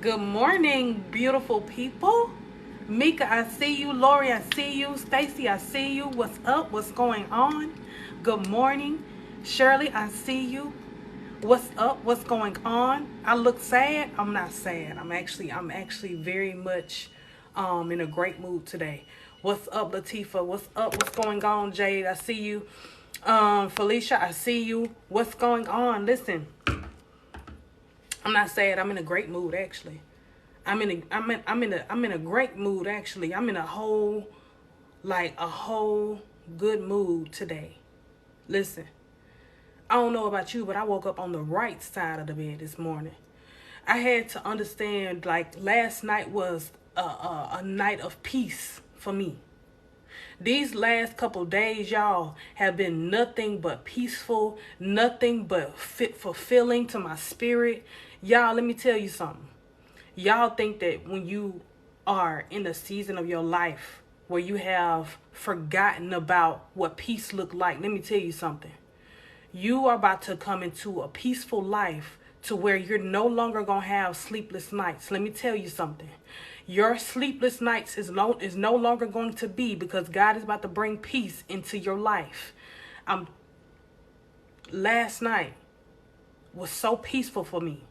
Good morning, beautiful people. Mika, I see you. Lori, I see you. Stacy, I see you. What's up? What's going on? Good morning. Shirley, I see you. What's up? What's going on? I look sad. I'm not sad. I'm actually very much in a great mood today. What's up, Latifa? What's up? What's going on, Jade? I see you. Felicia, I see you. What's going on? Listen, I'm not sad. I'm in a great mood actually. I'm in a great mood actually. I'm in a whole good mood today. Listen, I don't know about you, but I woke up on the right side of the bed this morning. I had to understand like last night was a night of peace for me. These last couple days, y'all, have been nothing but peaceful, nothing but fulfilling to my spirit. Y'all, let me tell you something. Y'all think that when you are in a season of your life where you have forgotten about what peace looked like, let me tell you something. You are about to come into a peaceful life to where you're no longer going to have sleepless nights. Let me tell you something. Your sleepless nights is no longer going to be, because God is about to bring peace into your life. Last night was so peaceful for me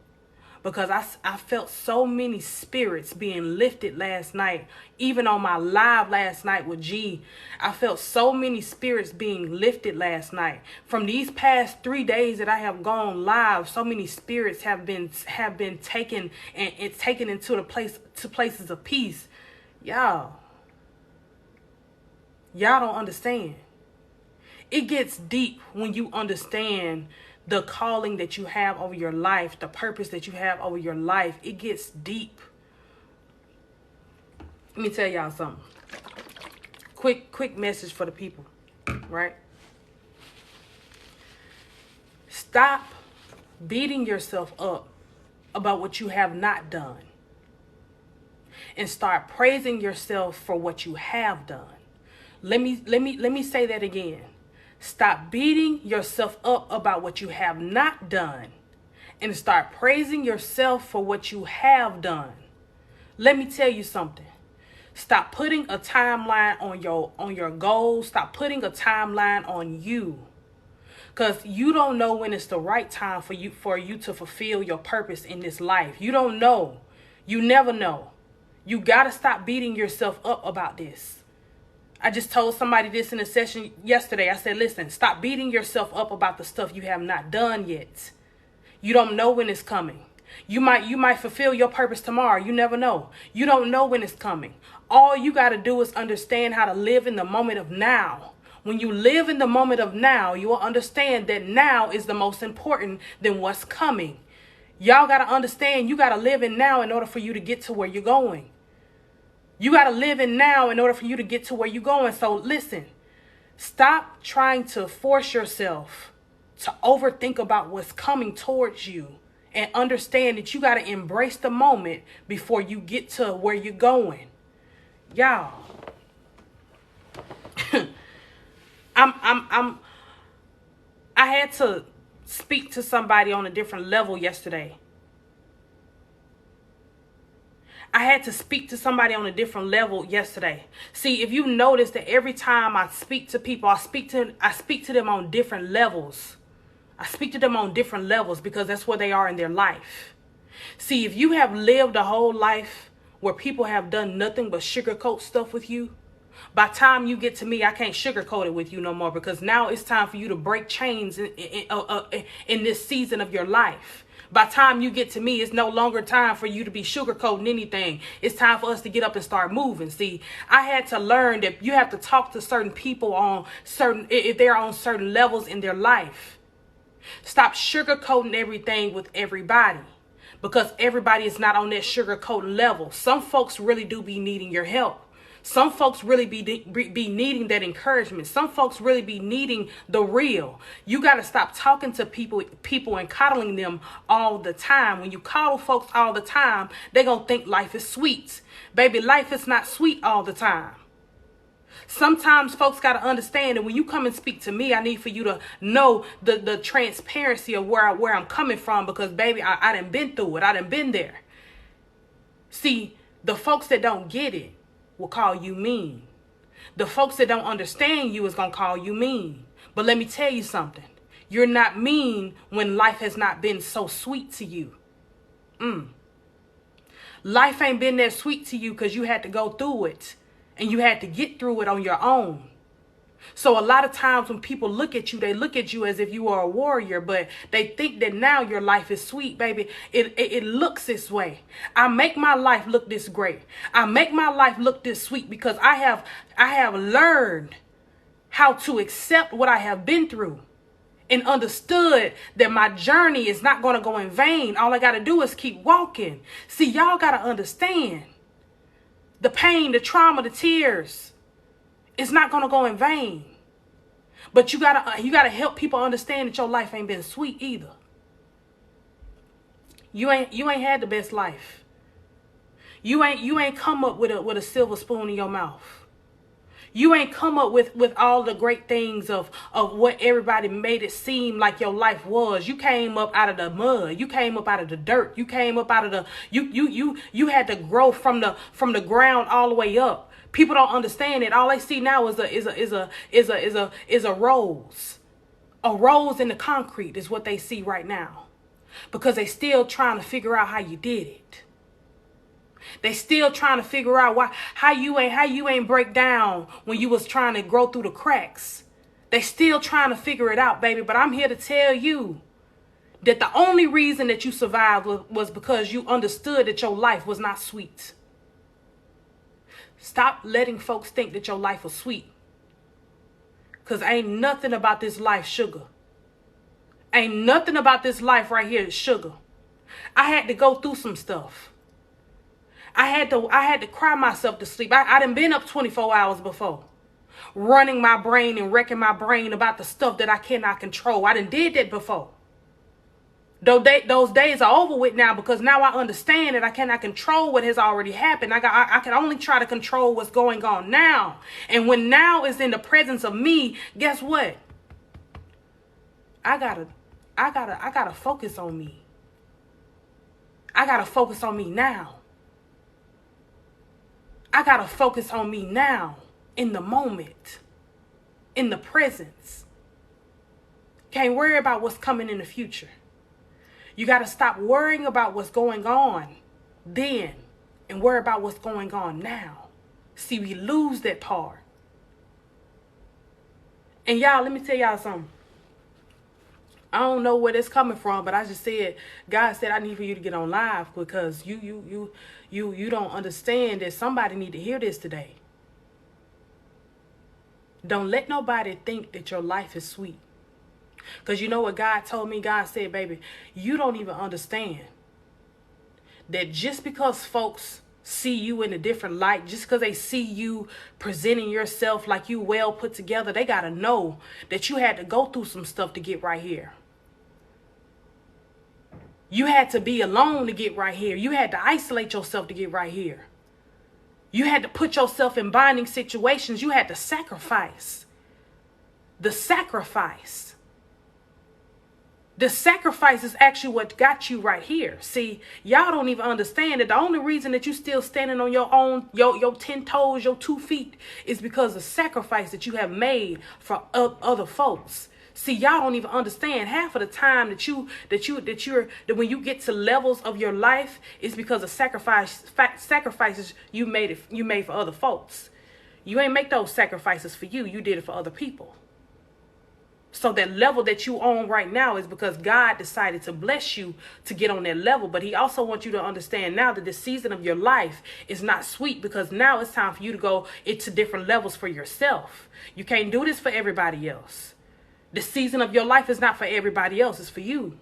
because I felt so many spirits being lifted last night. Even on my live last night with G, I felt so many spirits being lifted last night. From these past 3 days that I have gone live, so many spirits have been taken and it's taken into places of peace. Y'all don't understand. It gets deep when you understand the calling that you have over your life, the purpose that you have over your life. It gets deep. Let me tell y'all something. Quick message for the people, right? Stop beating yourself up about what you have not done and start praising yourself for what you have done. Let me say that again. Stop beating yourself up about what you have not done and start praising yourself for what you have done. Let me tell you something. Stop putting a timeline on your goals. Stop putting a timeline on you. Because you don't know when it's the right time for you to fulfill your purpose in this life. You don't know. You never know. You got to stop beating yourself up about this. I just told somebody this in a session yesterday. I said, listen, stop beating yourself up about the stuff you have not done yet. You don't know when it's coming. You might fulfill your purpose tomorrow. You never know. You don't know when it's coming. All you got to do is understand how to live in the moment of now. When you live in the moment of now, you will understand that now is the most important than what's coming. Y'all got to understand you got to live in now in order for you to get to where you're going. You got to live in now in order for you to get to where you're going. So listen, stop trying to force yourself to overthink about what's coming towards you and understand that you got to embrace the moment before you get to where you're going. Y'all, I had to speak to somebody on a different level yesterday. I had to speak to somebody on a different level yesterday. See, if you notice that every time I speak to people, I speak to them on different levels. I speak to them on different levels because that's where they are in their life. See, if you have lived a whole life where people have done nothing but sugarcoat stuff with you, by the time you get to me, I can't sugarcoat it with you no more, because now it's time for you to break chains in this season of your life. By the time you get to me, it's no longer time for you to be sugarcoating anything. It's time for us to get up and start moving. See, I had to learn that you have to talk to certain people if they're on certain levels in their life. Stop sugarcoating everything with everybody, because everybody is not on that sugarcoating level. Some folks really do be needing your help. Some folks really be needing that encouragement. Some folks really be needing the real. You got to stop talking to people and coddling them all the time. When you coddle folks all the time, they're going to think life is sweet. Baby, life is not sweet all the time. Sometimes folks got to understand that when you come and speak to me, I need for you to know the transparency of where I'm coming from, because baby, I done been through it. I done been there. See, the folks that don't get it will call you mean. The folks that don't understand you is going to call you mean. But let me tell you something. You're not mean when life has not been so sweet to you. Life ain't been that sweet to you because you had to go through it. And you had to get through it on your own. So a lot of times when people look at you, they look at you as if you are a warrior, but they think that now your life is sweet, baby. It looks this way. I make my life look this great. I make my life look this sweet because I have learned how to accept what I have been through and understood that my journey is not going to go in vain. All I got to do is keep walking. See, y'all got to understand the pain, the trauma, the tears. It's not going to go in vain. But you gotta help people understand that your life ain't been sweet either. You ain't had the best life. You ain't come up with a silver spoon in your mouth. You ain't come up with all the great things of what everybody made it seem like your life was. You came up out of the mud. You came up out of the dirt. You came up out of the you had to grow from the ground all the way up. People don't understand it. All they see now is a rose. A rose in the concrete is what they see right now. Because they still trying to figure out how you did it. They still trying to figure out how you ain't break down when you was trying to grow through the cracks. They still trying to figure it out, baby. But I'm here to tell you that the only reason that you survived was because you understood that your life was not sweet. Stop letting folks think that your life was sweet. Because ain't nothing about this life sugar. Ain't nothing about this life right here is sugar. I had to go through some stuff. I had to cry myself to sleep. I done been up 24 hours before. Running my brain and wrecking my brain about the stuff that I cannot control. I done did that before. Those days are over with now because now I understand that I cannot control what has already happened. I can only try to control what's going on now. And when now is in the presence of me, guess what? I gotta focus on me. I gotta focus on me now. I gotta focus on me now, in the moment, in the presence. Can't worry about what's coming in the future. You got to stop worrying about what's going on then and worry about what's going on now. See, we lose that part. And y'all, let me tell y'all something. I don't know where it's coming from, but I just said, God said, I need for you to get on live because you don't understand that somebody need to hear this today. Don't let nobody think that your life is sweet. Because you know what God told me? God said, baby, you don't even understand that just because folks see you in a different light, just because they see you presenting yourself like you well put together, they got to know that you had to go through some stuff to get right here. You had to be alone to get right here. You had to isolate yourself to get right here. You had to put yourself in binding situations. You had to sacrifice. The sacrifice. The sacrifice is actually what got you right here. See, y'all don't even understand that the only reason that you still standing on your own, your 10 toes, your 2 feet, is because of the sacrifice that you have made for other folks. See, y'all don't even understand half of the time that when you get to levels of your life, it's because of sacrifices you made for other folks. You ain't make those sacrifices for you. You did it for other people. So that level that you on right now is because God decided to bless you to get on that level. But he also wants you to understand now that this season of your life is not sweet because now it's time for you to go into different levels for yourself. You can't do this for everybody else. The season of your life is not for everybody else. It's for you.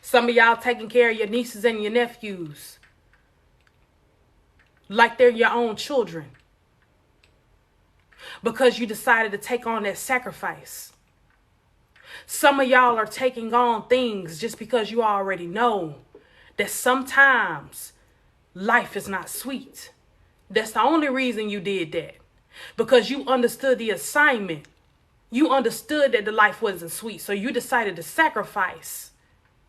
Some of y'all taking care of your nieces and your nephews like they're your own children because you decided to take on that sacrifice. Some of y'all are taking on things just because you already know that sometimes life is not sweet. That's the only reason you did that. Because you understood the assignment. You understood that the life wasn't sweet. So you decided to sacrifice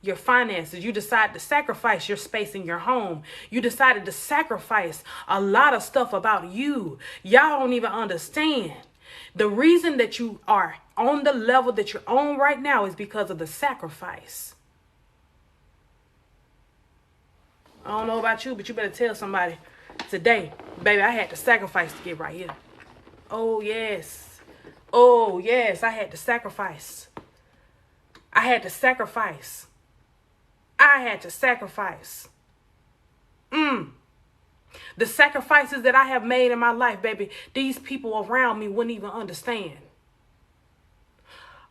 your finances. You decided to sacrifice your space in your home. You decided to sacrifice a lot of stuff about you. Y'all don't even understand. The reason that you are on the level that you're on right now is because of the sacrifice. I don't know about you, but you better tell somebody today, baby, I had to sacrifice to get right here. Oh, yes. Oh, yes, I had to sacrifice. I had to sacrifice. I had to sacrifice. The sacrifices that I have made in my life, baby, these people around me wouldn't even understand.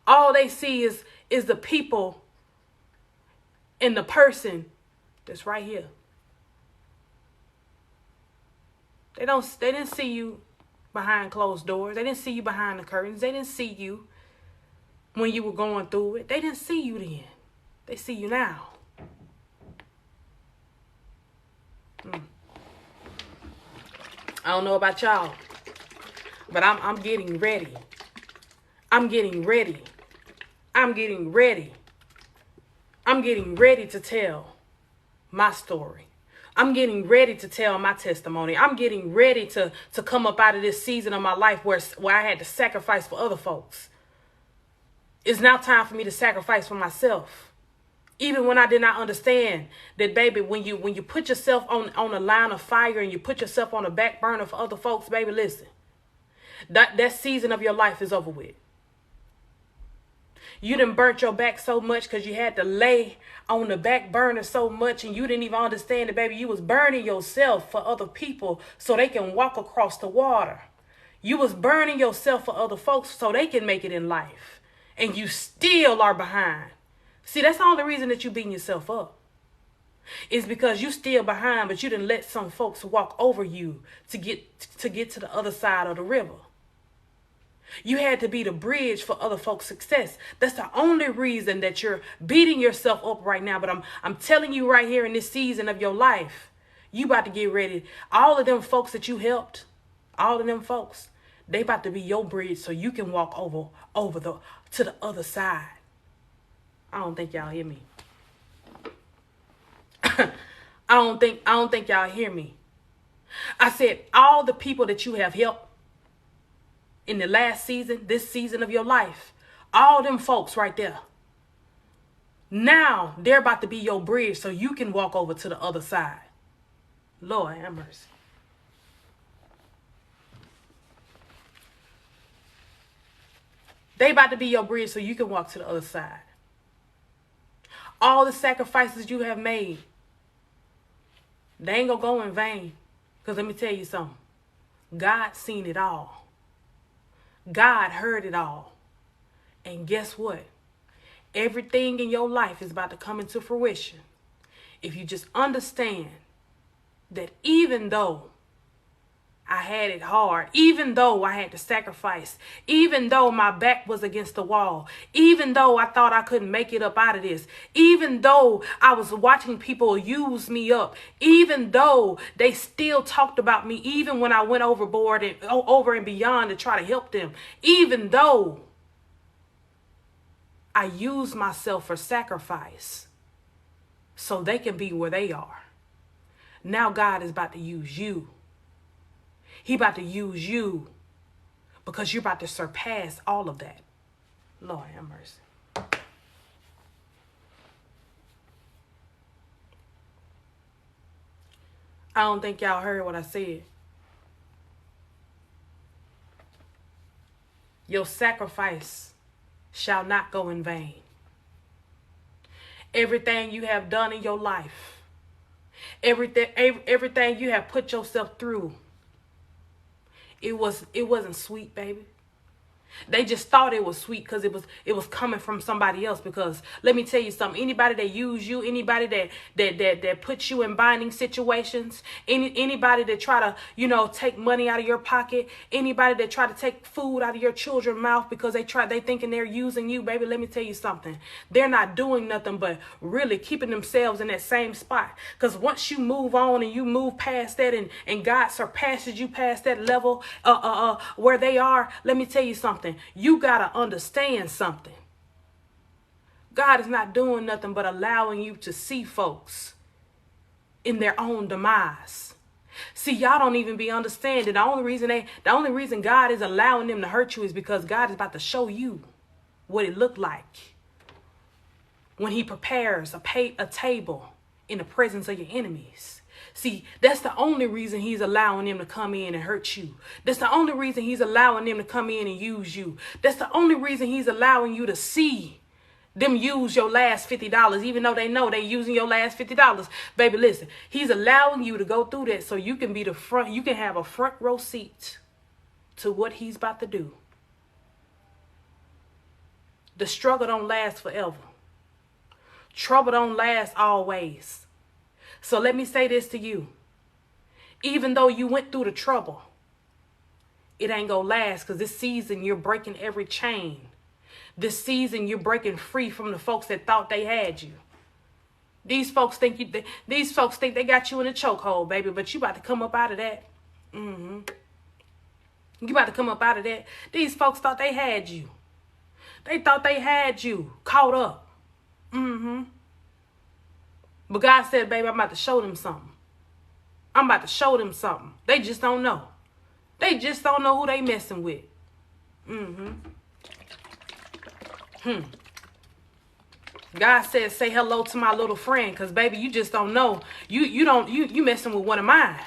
All they see is the people and the person that's right here. They didn't see you behind closed doors. They didn't see you behind the curtains. They didn't see you when you were going through it. They didn't see you then. They see you now. I don't know about y'all, but I'm getting ready. I'm getting ready. I'm getting ready. I'm getting ready to tell my story. I'm getting ready to tell my testimony. I'm getting ready to come up out of this season of my life where I had to sacrifice for other folks. It's now time for me to sacrifice for myself. Even when I did not understand that, baby, when you put yourself on a line of fire and you put yourself on a back burner for other folks, baby, listen. That season of your life is over with. You done burnt your back so much because you had to lay on the back burner so much, and you didn't even understand that, baby, you was burning yourself for other people so they can walk across the water. You was burning yourself for other folks so they can make it in life. And you still are behind. See, that's the only reason that you beating yourself up. It's because you still behind, but you didn't let some folks walk over you to get to the other side of the river. You had to be the bridge for other folks' success. That's the only reason that you're beating yourself up right now. But I'm telling you right here in this season of your life, you about to get ready. All of them folks that you helped, all of them folks, they about to be your bridge so you can walk over to the other side. I don't think y'all hear me. I don't think y'all hear me. I said all the people that you have helped in the last season, this season of your life, all them folks right there. Now they're about to be your bridge so you can walk over to the other side. Lord have mercy. They about to be your bridge so you can walk to the other side. All the sacrifices you have made, they ain't gonna go in vain. Because let me tell you something. God seen it all. God heard it all. And guess what? Everything in your life is about to come into fruition. If you just understand that even though I had it hard, even though I had to sacrifice, even though my back was against the wall, even though I thought I couldn't make it up out of this, even though I was watching people use me up, even though they still talked about me, even when I went overboard and over and beyond to try to help them, even though I used myself for sacrifice so they can be where they are. Now God is about to use you. He about to use you because you're about to surpass all of that. Lord have mercy. I don't think y'all heard what I said. Your sacrifice shall not go in vain. Everything you have done in your life, everything you have put yourself through, it wasn't sweet, baby. They just thought it was sweet because it was coming from somebody else. Because let me tell you something, anybody that use you, anybody that puts you in binding situations, anybody that try to, take money out of your pocket, anybody that try to take food out of your children's mouth because they thinking they're using you, baby, let me tell you something. They're not doing nothing but really keeping themselves in that same spot. Because once you move on and you move past that and God surpasses you past that level where they are, let me tell you something. You got to understand something. God is not doing nothing but allowing you to see folks in their own demise. See, y'all don't even be understanding. The only reason God is allowing them to hurt you is because God is about to show you what it looked like when he prepares a table in the presence of your enemies. See, that's the only reason he's allowing them to come in and hurt you. That's the only reason he's allowing them to come in and use you. That's the only reason he's allowing you to see them use your last $50, even though they know they using your last $50. Baby, listen, he's allowing you to go through that so you can you can have a front row seat to what he's about to do. The struggle don't last forever. Trouble don't last always. So let me say this to you. Even though you went through the trouble, it ain't gonna last, because this season you're breaking every chain. This season you're breaking free from the folks that thought they had you. These folks think they got you in a chokehold, baby, but you about to come up out of that. You about to come up out of that. These folks thought they had you. They thought they had you caught up. But God said, baby, I'm about to show them something. I'm about to show them something. They just don't know. They just don't know who they messing with. God said, say hello to my little friend, because baby, you just don't know. You messing with one of mine.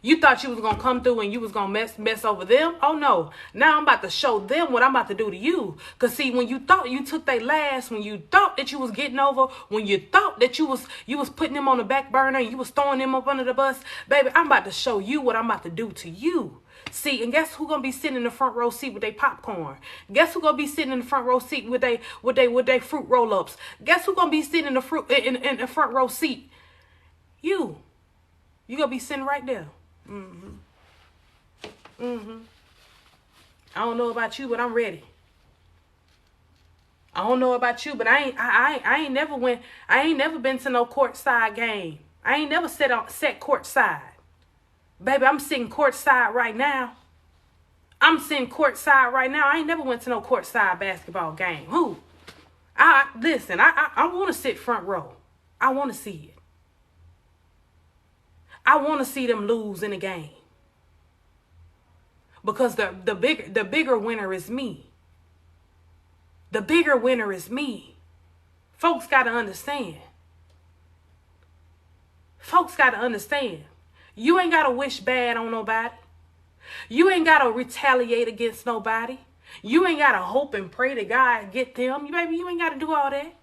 You thought you was going to come through and you was going to mess over them? Oh, no. Now I'm about to show them what I'm about to do to you. Because, see, when you thought you took their last, when you thought that you was getting over, when you thought that you was putting them on the back burner, and you was throwing them up under the bus, baby, I'm about to show you what I'm about to do to you. See, and guess who's going to be sitting in the front row seat with their popcorn? Guess who's going to be sitting in the front row seat with their fruit roll-ups? Guess who's going to be sitting in the front row seat? You. You going to be sitting right there. I don't know about you, but I'm ready. I don't know about you, but I ain't never been to no courtside game. I ain't never set courtside. Baby, I'm sitting courtside right now. I ain't never went to no courtside basketball game. Who? Listen, I want to sit front row. I want to see it. I want to see them lose in a game. Because the bigger winner is me. The bigger winner is me. Folks got to understand. You ain't got to wish bad on nobody. You ain't got to retaliate against nobody. You ain't got to hope and pray that God get them. Baby, you ain't got to do all that.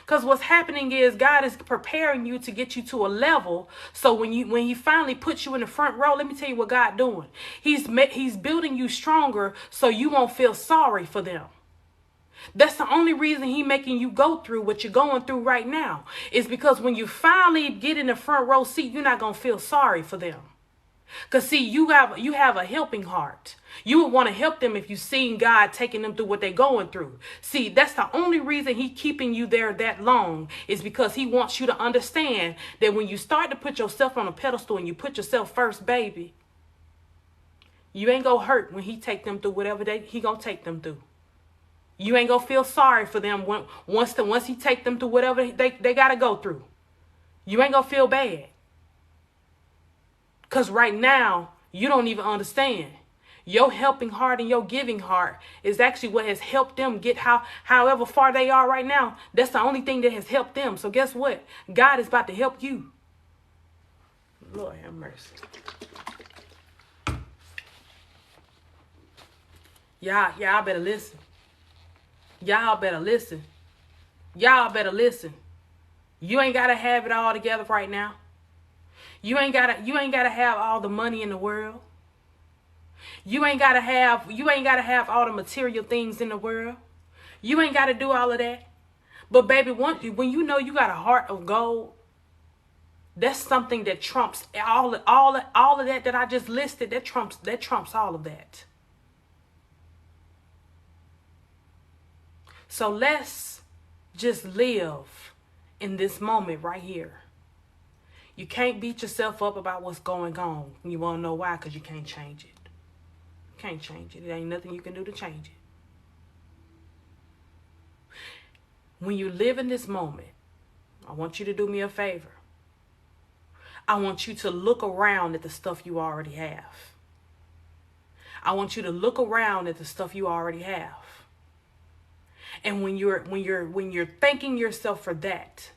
Because what's happening is God is preparing you to get you to a level. So when he finally puts you in the front row, let me tell you what God doing. He's building you stronger so you won't feel sorry for them. That's the only reason he making you go through what you're going through right now. Is because when you finally get in the front row seat, you're not going to feel sorry for them. Because, see, you have a helping heart. You would want to help them if you seen God taking them through what they're going through. See, that's the only reason he's keeping you there that long, is because he wants you to understand that when you start to put yourself on a pedestal and you put yourself first, baby, you ain't going to hurt when he take them through whatever he going to take them through. You ain't going to feel sorry for them once he take them through whatever they got to go through. You ain't going to feel bad. Because right now, you don't even understand. Your helping heart and your giving heart is actually what has helped them get however far they are right now. That's the only thing that has helped them. So guess what? God is about to help you. Lord have mercy. Y'all better listen. Y'all better listen. Y'all better listen. You ain't got to have it all together right now. You ain't gotta have all the money in the world. You ain't gotta have all the material things in the world. You ain't gotta do all of that. But baby, when you know you got a heart of gold, that's something that trumps all of that I just listed. That trumps all of that. So let's just live in this moment right here. You can't beat yourself up about what's going on. You want to know why? Because you can't change it. You can't change it. There ain't nothing you can do to change it. When you live in this moment, I want you to do me a favor. I want you to look around at the stuff you already have. I want you to look around at the stuff you already have. And when you're thanking yourself for that,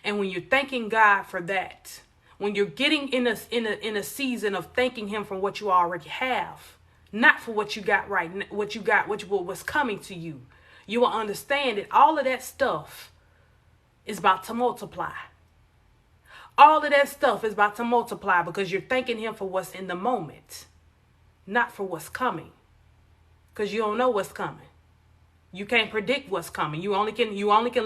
and when you're thanking God for that, when you're getting in a season of thanking Him for what you already have, not for what you got what's coming to you, you will understand that all of that stuff is about to multiply. All of that stuff is about to multiply because you're thanking Him for what's in the moment, not for what's coming, because you don't know what's coming. You can't predict what's coming. You only can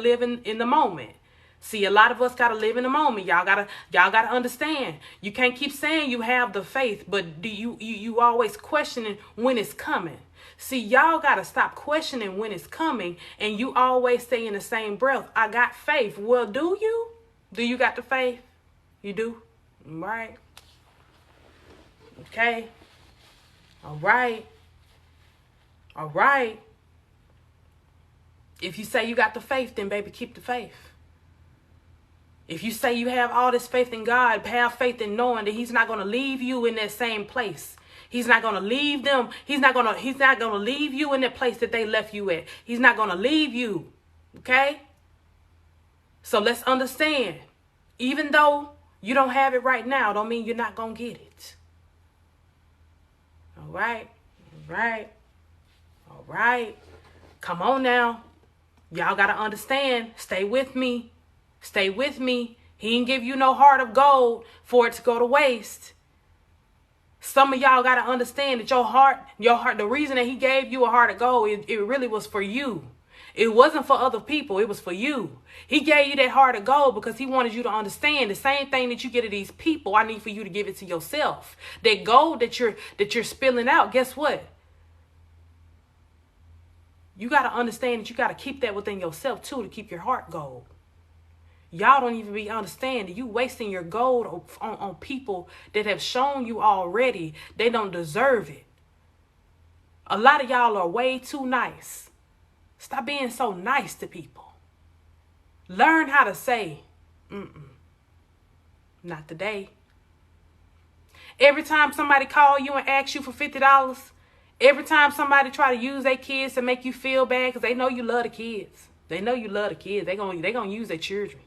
live in the moment. See, a lot of us gotta live in the moment. Y'all gotta understand. You can't keep saying you have the faith, but do you always questioning when it's coming. See, y'all gotta stop questioning when it's coming, and you always say in the same breath, I got faith. Well, do you? Do you got the faith? You do? Right. Okay. All right. All right. If you say you got the faith, then baby, keep the faith. If you say you have all this faith in God, have faith in knowing that He's not going to leave you in that same place. He's not going to leave them. He's not going to leave you in that place that they left you at. He's not going to leave you. Okay? So let's understand. Even though you don't have it right now, don't mean you're not going to get it. All right? All right? All right? Come on now. Y'all got to understand. Stay with me. Stay with me. He didn't give you no heart of gold for it to go to waste. Some of y'all got to understand that your heart, the reason that He gave you a heart of gold, it really was for you. It wasn't for other people. It was for you. He gave you that heart of gold because He wanted you to understand the same thing that you get to these people. I need for you to give it to yourself. That gold that you're spilling out, guess what? You got to understand that you got to keep that within yourself too, to keep your heart gold. Y'all don't even be understanding. You wasting your gold on people that have shown you already they don't deserve it. A lot of y'all are way too nice. Stop being so nice to people. Learn how to say, not today. Every time somebody call you and ask you for $50, every time somebody try to use their kids to make you feel bad because they know you love the kids. They know you love the kids. They gonna use their children.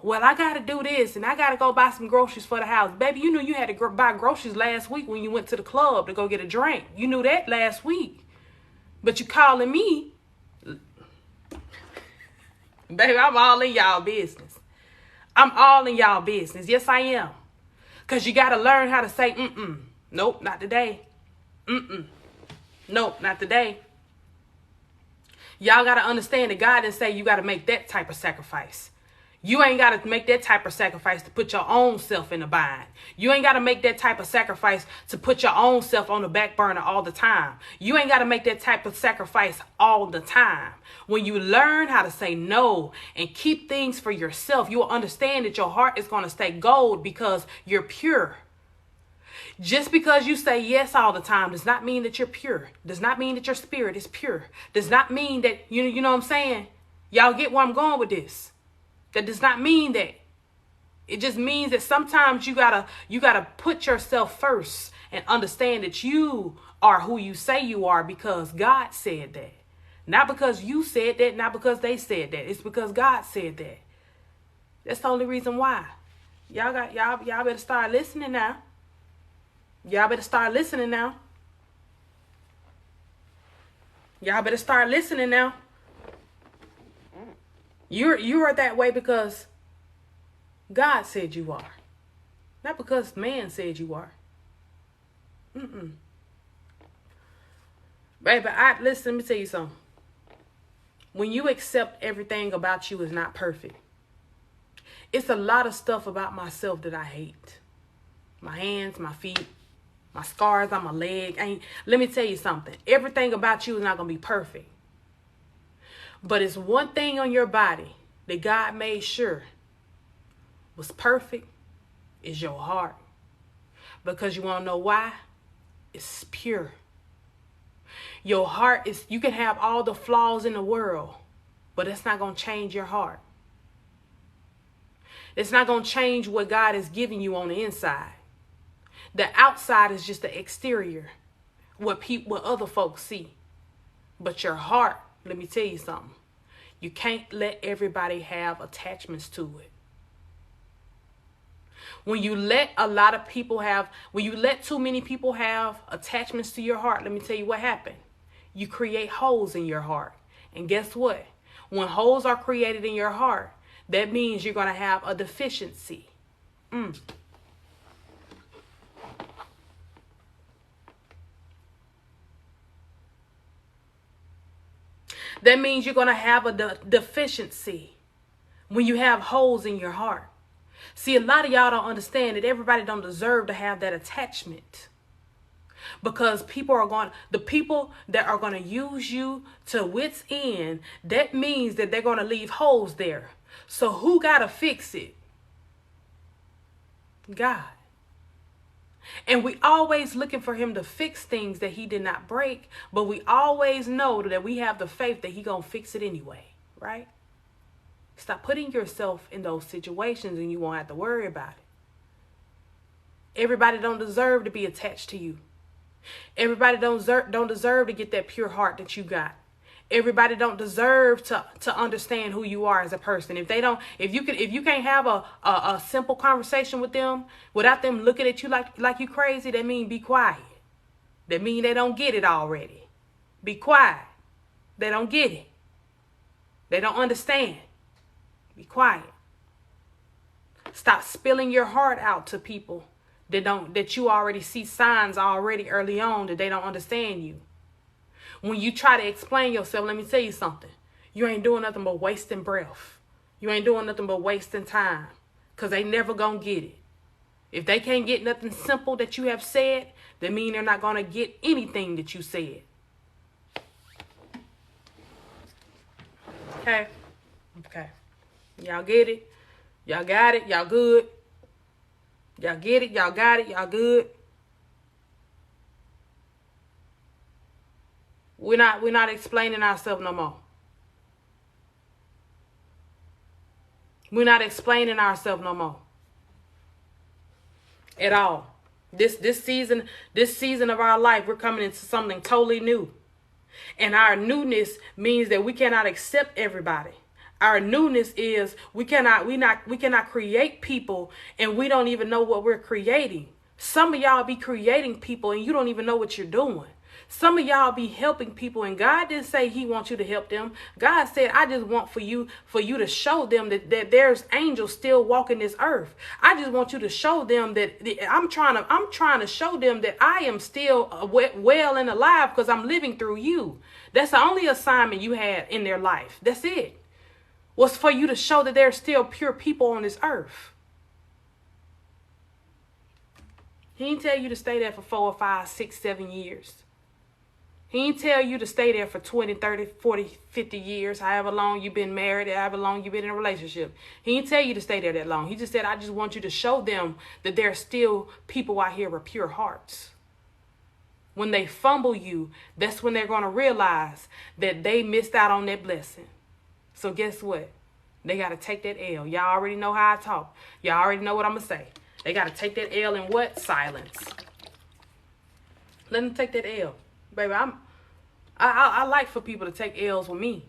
Well, I got to do this and I got to go buy some groceries for the house. Baby, you knew you had to buy groceries last week when you went to the club to go get a drink. You knew that last week. But you calling me. Baby, I'm all in y'all business. I'm all in y'all business. Yes, I am. Because you got to learn how to say, nope, not today. Nope, not today. Y'all got to understand that God didn't say you got to make that type of sacrifice. You ain't got to make that type of sacrifice to put your own self in a bind. You ain't got to make that type of sacrifice to put your own self on the back burner all the time. You ain't got to make that type of sacrifice all the time. When you learn how to say no and keep things for yourself, you will understand that your heart is going to stay gold because you're pure. Just because you say yes all the time does not mean that you're pure. Does not mean that your spirit is pure. Does not mean that, you know what I'm saying? Y'all get where I'm going with this. That does not mean that. It just means that sometimes you gotta put yourself first and understand that you are who you say you are because God said that. Not because you said that, not because they said that. It's because God said that. That's the only reason why. Y'all better start listening now. Y'all better start listening now. Y'all better start listening now. You are that way because God said you are. Not because man said you are. Baby, listen, let me tell you something. When you accept everything about you is not perfect, it's a lot of stuff about myself that I hate. My hands, my feet, my scars on my leg. Let me tell you something. Everything about you is not going to be perfect. But it's one thing on your body that God made sure was perfect, is your heart. Because you want to know why? It's pure. Your heart is, you can have all the flaws in the world, but it's not going to change your heart. It's not going to change what God is giving you on the inside. The outside is just the exterior, what other folks see. But your heart, let me tell you something. You can't let everybody have attachments to it. When you let when you let too many people have attachments to your heart, let me tell you what happened. You create holes in your heart. And guess what? When holes are created in your heart, that means you're going to have a deficiency. That means you're going to have a deficiency when you have holes in your heart. See, a lot of y'all don't understand that everybody don't deserve to have that attachment. Because the people that are going to use you to wit's end, that means that they're going to leave holes there. So who got to fix it? God. And we always looking for him to fix things that he did not break, but we always know that we have the faith that he gonna fix it anyway, right? Stop putting yourself in those situations and you won't have to worry about it. Everybody don't deserve to be attached to you. Everybody don't deserve to get that pure heart that you got. Everybody don't deserve to understand who you are as a person. If you can't have a simple conversation with them without them looking at you like you crazy, that mean be quiet. That mean they don't get it already. Be quiet. They don't get it. They don't understand. Be quiet. Stop spilling your heart out to people that you already see signs already early on that they don't understand you. When you try to explain yourself, let me tell you something. You ain't doing nothing but wasting breath. You ain't doing nothing but wasting time. Because they never going to get it. If they can't get nothing simple that you have said, that mean they're not going to get anything that you said. Okay? Okay. Y'all get it? Y'all got it? Y'all good? Y'all get it? Y'all got it? Y'all good? We're not explaining ourselves no more. We're not explaining ourselves no more. At all. This season of our life, we're coming into something totally new. And our newness means that we cannot accept everybody. Our newness is we cannot create people and we don't even know what we're creating. Some of y'all be creating people and you don't even know what you're doing. Some of y'all be helping people and God didn't say he wants you to help them. God said, I just want for you to show them that there's angels still walking this earth. I just want you to show them that I'm trying to show them that I am still well and alive because I'm living through you. That's the only assignment you had in their life. That's it. Was for you to show that there's still pure people on this earth. He didn't tell you to stay there for 4 or 5, 6, 7 years. He didn't tell you to stay there for 20, 30, 40, 50 years, however long you've been married, however long you've been in a relationship. He didn't tell you to stay there that long. He just said, I just want you to show them that there are still people out here with pure hearts. When they fumble you, that's when they're going to realize that they missed out on that blessing. So guess what? They got to take that L. Y'all already know how I talk. Y'all already know what I'm going to say. They got to take that L in what? Silence. Let them take that L. Baby, I like for people to take L's with me.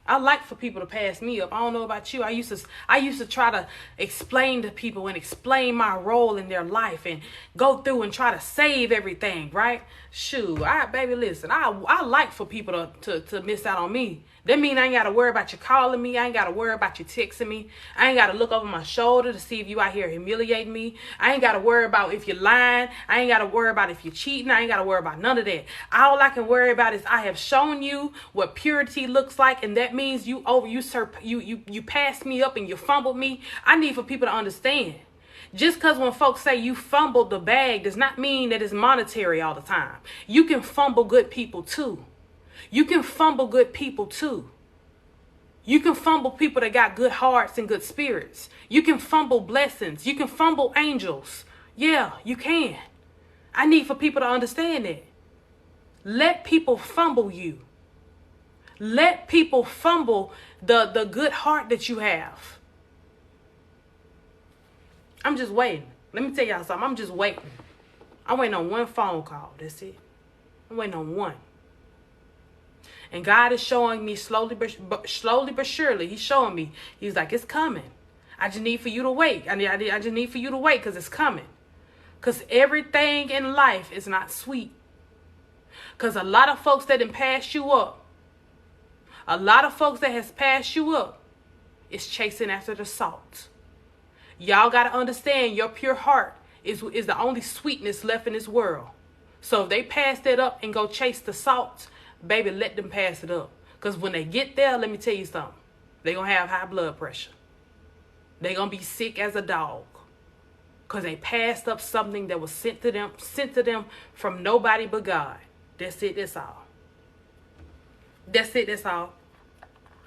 I like for people to pass me up. I don't know about you. I used to try to explain to people and explain my role in their life and go through and try to save everything, right? Shoot, baby, listen. I like for people to miss out on me. That mean I ain't got to worry about you calling me. I ain't got to worry about you texting me. I ain't got to look over my shoulder to see if you out here humiliating me. I ain't got to worry about if you're lying. I ain't got to worry about if you're cheating. I ain't got to worry about none of that. All I can worry about is I have shown you what purity looks like, and that means you passed me up and you fumbled me. I need for people to understand. Just because when folks say you fumbled the bag does not mean that it's monetary all the time. You can fumble good people too. You can fumble good people too. You can fumble people that got good hearts and good spirits. You can fumble blessings. You can fumble angels. Yeah, you can. I need for people to understand that. Let people fumble you. Let people fumble the good heart that you have. I'm just waiting. Let me tell y'all something. I'm just waiting. I'm waiting on one phone call. That's it. I'm waiting on one. And God is showing me slowly but surely. He's showing me. He's like, it's coming. I just need for you to wait. I just need for you to wait because it's coming. Because everything in life is not sweet. Because a lot of folks that done passed you up, a lot of folks that has passed you up is chasing after the salt. Y'all got to understand your pure heart is the only sweetness left in this world. So if they pass that up and go chase the salt, baby, let them pass it up. Because when they get there, let me tell you something. They're going to have high blood pressure. They're going to be sick as a dog. Because they passed up something that was sent to them from nobody but God. That's it. That's all. That's it. That's all.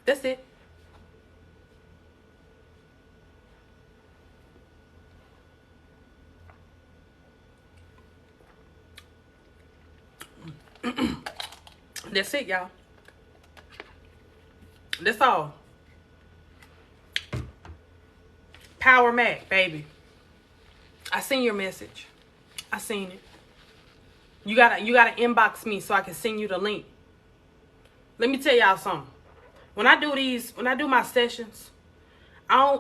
That's it. That's it, y'all. That's all. Power Mac, baby. I seen your message. I seen it. You gotta inbox me so I can send you the link. Let me tell y'all something. When I do my sessions, I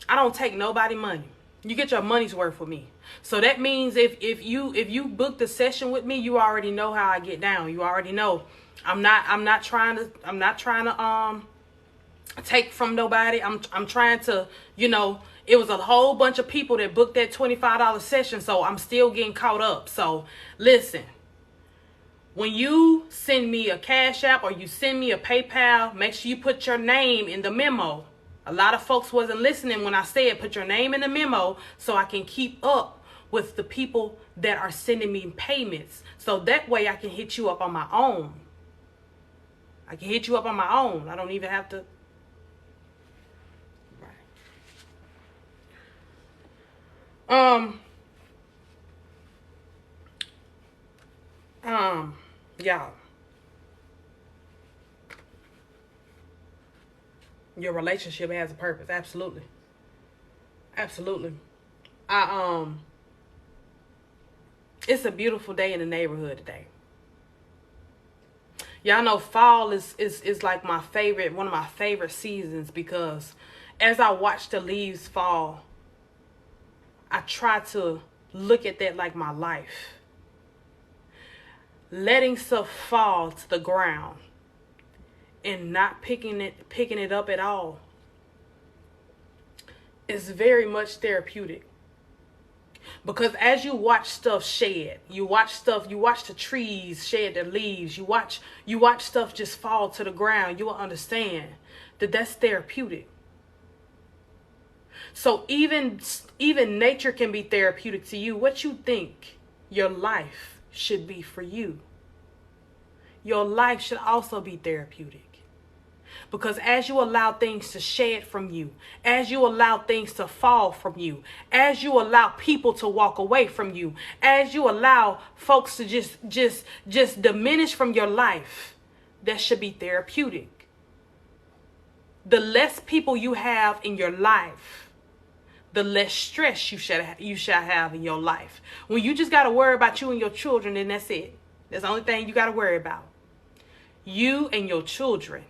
don't take nobody money. You get your money's worth with me. So that means if you book the session with me, you already know how I get down. You already know I'm not trying to take from nobody. I'm trying to, it was a whole bunch of people that booked that $25 session, so I'm still getting caught up. So listen, when you send me a Cash App or you send me a PayPal, make sure you put your name in the memo. A lot of folks wasn't listening when I said put your name in the memo so I can keep up with the people that are sending me payments. So that way I can hit you up on my own. I can hit you up on my own. I don't even have to. Y'all. Your relationship has a purpose. Absolutely. Absolutely. It's a beautiful day in the neighborhood today. Y'all know fall is like one of my favorite seasons, because as I watch the leaves fall, I try to look at that like my life. Letting stuff fall to the ground and not picking it up at all is very much therapeutic. Because as you watch stuff shed, you watch the trees shed their leaves, you watch stuff just fall to the ground, you will understand that that's therapeutic. So even nature can be therapeutic to you. What you think your life should be for you, your life should also be therapeutic. Because as you allow things to shed from you, as you allow things to fall from you, as you allow people to walk away from you, as you allow folks to just diminish from your life, that should be therapeutic. The less people you have in your life, the less stress you shall have in your life. When you just got to worry about you and your children, then that's it. That's the only thing you got to worry about. You and your children.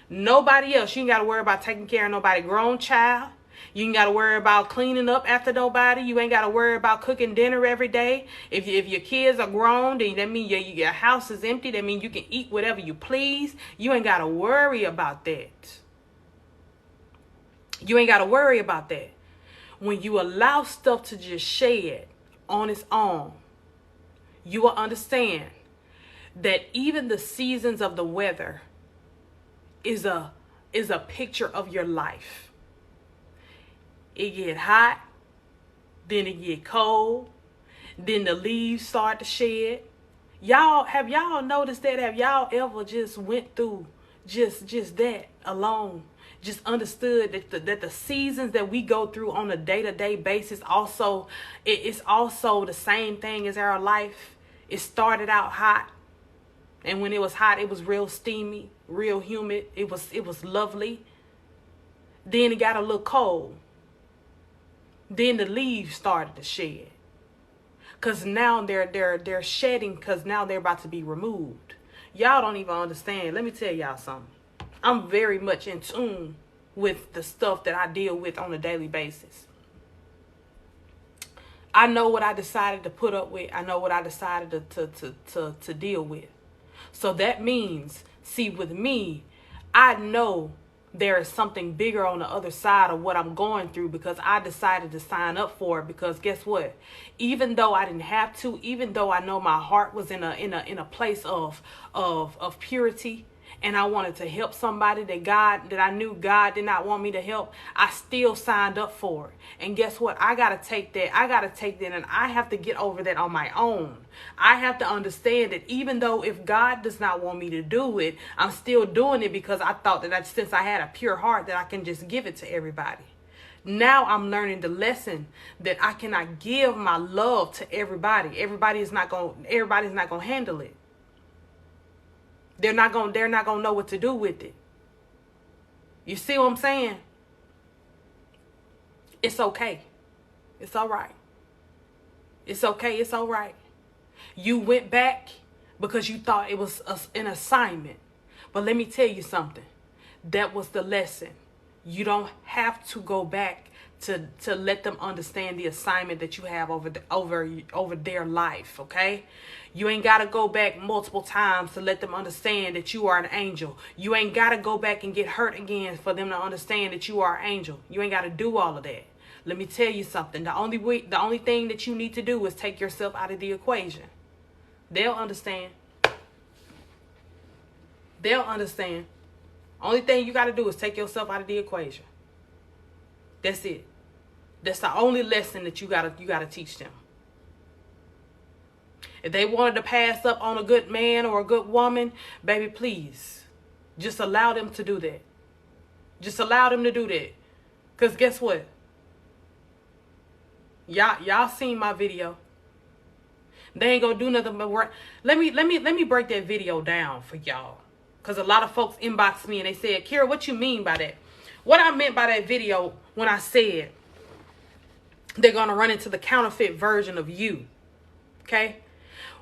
Nobody else. You ain't got to worry about taking care of nobody grown child. You ain't got to worry about cleaning up after nobody. You ain't got to worry about cooking dinner every day. If your kids are grown, then that means your house is empty. That means you can eat whatever you please. You ain't got to worry about that. You ain't got to worry about that. When you allow stuff to just shed on its own, you will understand that even the seasons of the weather is a picture of your life. It get hot, then it get cold, then the leaves start to shed. Have y'all noticed that? Have y'all ever just went through just that alone? Just understood that the seasons that we go through on a day-to-day basis also, it's also the same thing as our life. It started out hot, and when it was hot, it was real steamy, real humid. It was lovely. Then it got a little cold. Then the leaves started to shed. Cause now they're shedding, cause now they're about to be removed. Y'all don't even understand. Let me tell y'all something. I'm very much in tune with the stuff that I deal with on a daily basis. I know what I decided to put up with. I know what I decided to deal with. So that means, see, with me, I know there is something bigger on the other side of what I'm going through, because I decided to sign up for it. Because guess what? Even though I didn't have to, even though I know my heart was in a place of purity, and I wanted to help somebody that I knew God did not want me to help, I still signed up for it. And guess what? I got to take that and I have to get over that on my own. I have to understand that even though if God does not want me to do it, I'm still doing it because I thought that since I had a pure heart that I can just give it to everybody. Now I'm learning the lesson that I cannot give my love to everybody. Everybody's not going to handle it. They're not going to know what to do with it. You see what I'm saying? It's okay. It's all right. It's okay. It's all right. You went back because you thought it was an assignment. But let me tell you something. That was the lesson. You don't have to go back to let them understand the assignment that you have over their life, okay? You ain't got to go back multiple times to let them understand that you are an angel. You ain't got to go back and get hurt again for them to understand that you are an angel. You ain't got to do all of that. Let me tell you something. The only thing that you need to do is take yourself out of the equation. They'll understand. They'll understand. Only thing you got to do is take yourself out of the equation. That's it. That's the only lesson that you gotta teach them. If they wanted to pass up on a good man or a good woman, baby, please, just allow them to do that. Just allow them to do that. Cause guess what? Y'all seen my video. They ain't gonna do nothing but work. Let me break that video down for y'all. Cause a lot of folks inboxed me and they said, Kira, what you mean by that? What I meant by that video when I said they're going to run into the counterfeit version of you. Okay?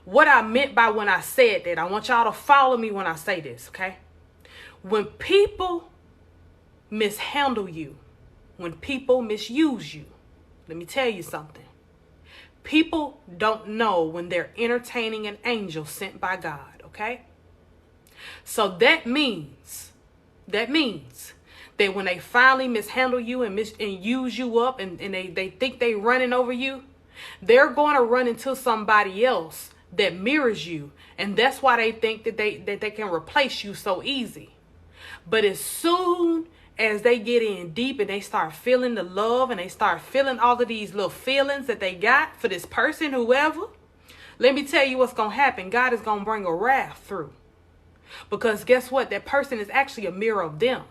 What I meant by when I said that, I want y'all to follow me when I say this. Okay? When people mishandle you, when people misuse you, let me tell you something. People don't know when they're entertaining an angel sent by God. Okay? So that means that when they finally mishandle you and use you up and they think they running over you, they're going to run into somebody else that mirrors you. And that's why they think that they can replace you so easy. But as soon as they get in deep and they start feeling the love and they start feeling all of these little feelings that they got for this person, whoever, let me tell you what's going to happen. God is going to bring a wrath through. Because guess what? That person is actually a mirror of them.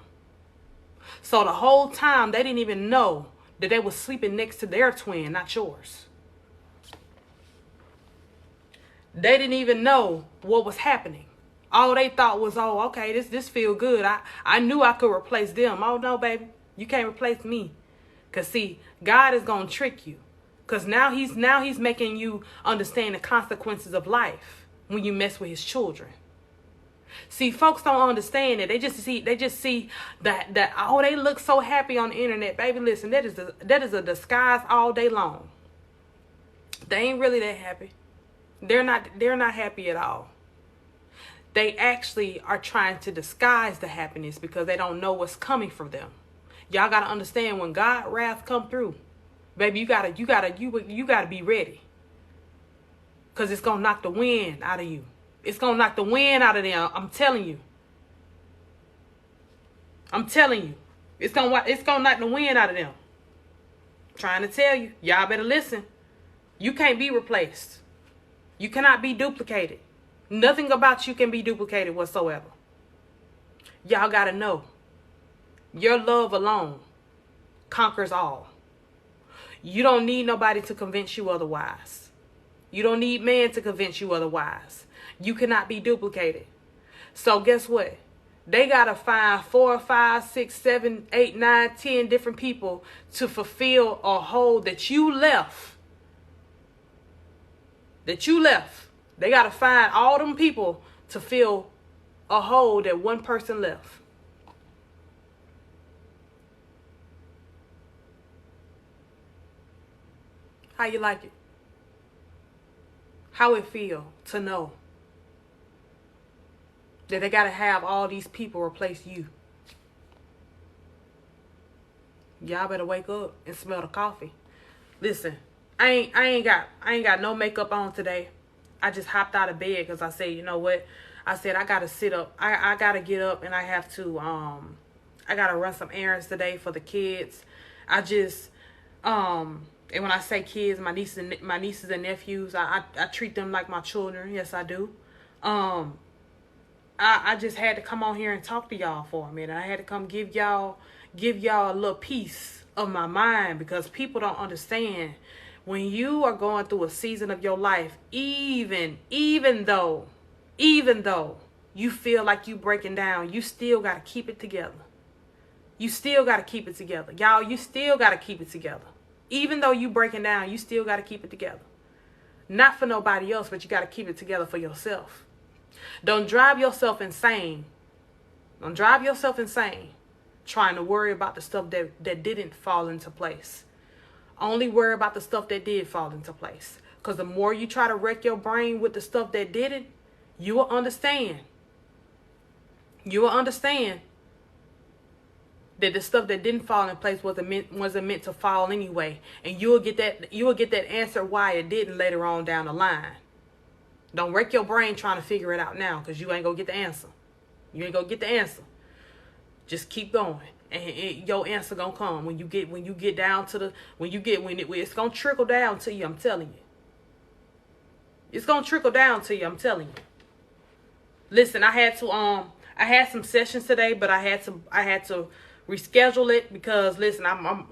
So the whole time they didn't even know that they were sleeping next to their twin, not yours. They didn't even know what was happening. All they thought was, oh, okay, this feel good. I knew I could replace them. Oh, no, baby, you can't replace me. Because, see, God is going to trick you. Because now he's making you understand the consequences of life when you mess with his children. See, folks don't understand it. They just see that oh, they look so happy on the internet. Baby, listen, that is a disguise all day long. They ain't really that happy. They're not happy at all. They actually are trying to disguise the happiness because they don't know what's coming for them. Y'all gotta understand, when God wrath come through, baby, you gotta be ready. Cause it's gonna knock the wind out of you. It's gonna knock the wind out of them. I'm telling you. It's gonna knock the wind out of them. I'm trying to tell you. Y'all better listen. You can't be replaced. You cannot be duplicated. Nothing about you can be duplicated whatsoever. Y'all gotta know. Your love alone conquers all. You don't need nobody to convince you otherwise. You don't need man to convince you otherwise. You cannot be duplicated. So guess what? They gotta find 4, 5, 6, 7, 8, 9, 10 different people to fulfill a hole that you left. They got to find all them people to fill a hole that one person left. How you like it? How it feel to know that they got to have all these people replace you? Y'all better wake up and smell the coffee. Listen, I ain't got no makeup on today. I just hopped out of bed because I said, you know what? I said, I got to sit up. I got to get up, and I have to, I got to run some errands today for the kids. And when I say kids, my nieces and nephews, I treat them like my children. Yes, I do. I just had to come on here and talk to y'all for a minute. I had to come give y'all a little piece of my mind, because people don't understand. When you are going through a season of your life, even though you feel like you breaking down, you still got to keep it together. You still got to keep it together. Y'all, you still got to keep it together. Even though you breaking down, you still got to keep it together. Not for nobody else, but you got to keep it together for yourself. Don't drive yourself insane. Don't drive yourself insane trying to worry about the stuff that didn't fall into place. Only worry about the stuff that did fall into place. Because the more you try to wreck your brain with the stuff that didn't, you will understand. You will understand that the stuff that didn't fall in place wasn't meant to fall anyway. And you will get that answer why it didn't later on down the line. Don't wreck your brain trying to figure it out now, because you ain't gonna get the answer. You ain't gonna get the answer. Just keep going. And your answer gonna come when you get down to the when it's gonna trickle down to you. I'm telling you, it's gonna trickle down to you. I'm telling you. Listen, I had some sessions today, but I had to reschedule it because listen, I'm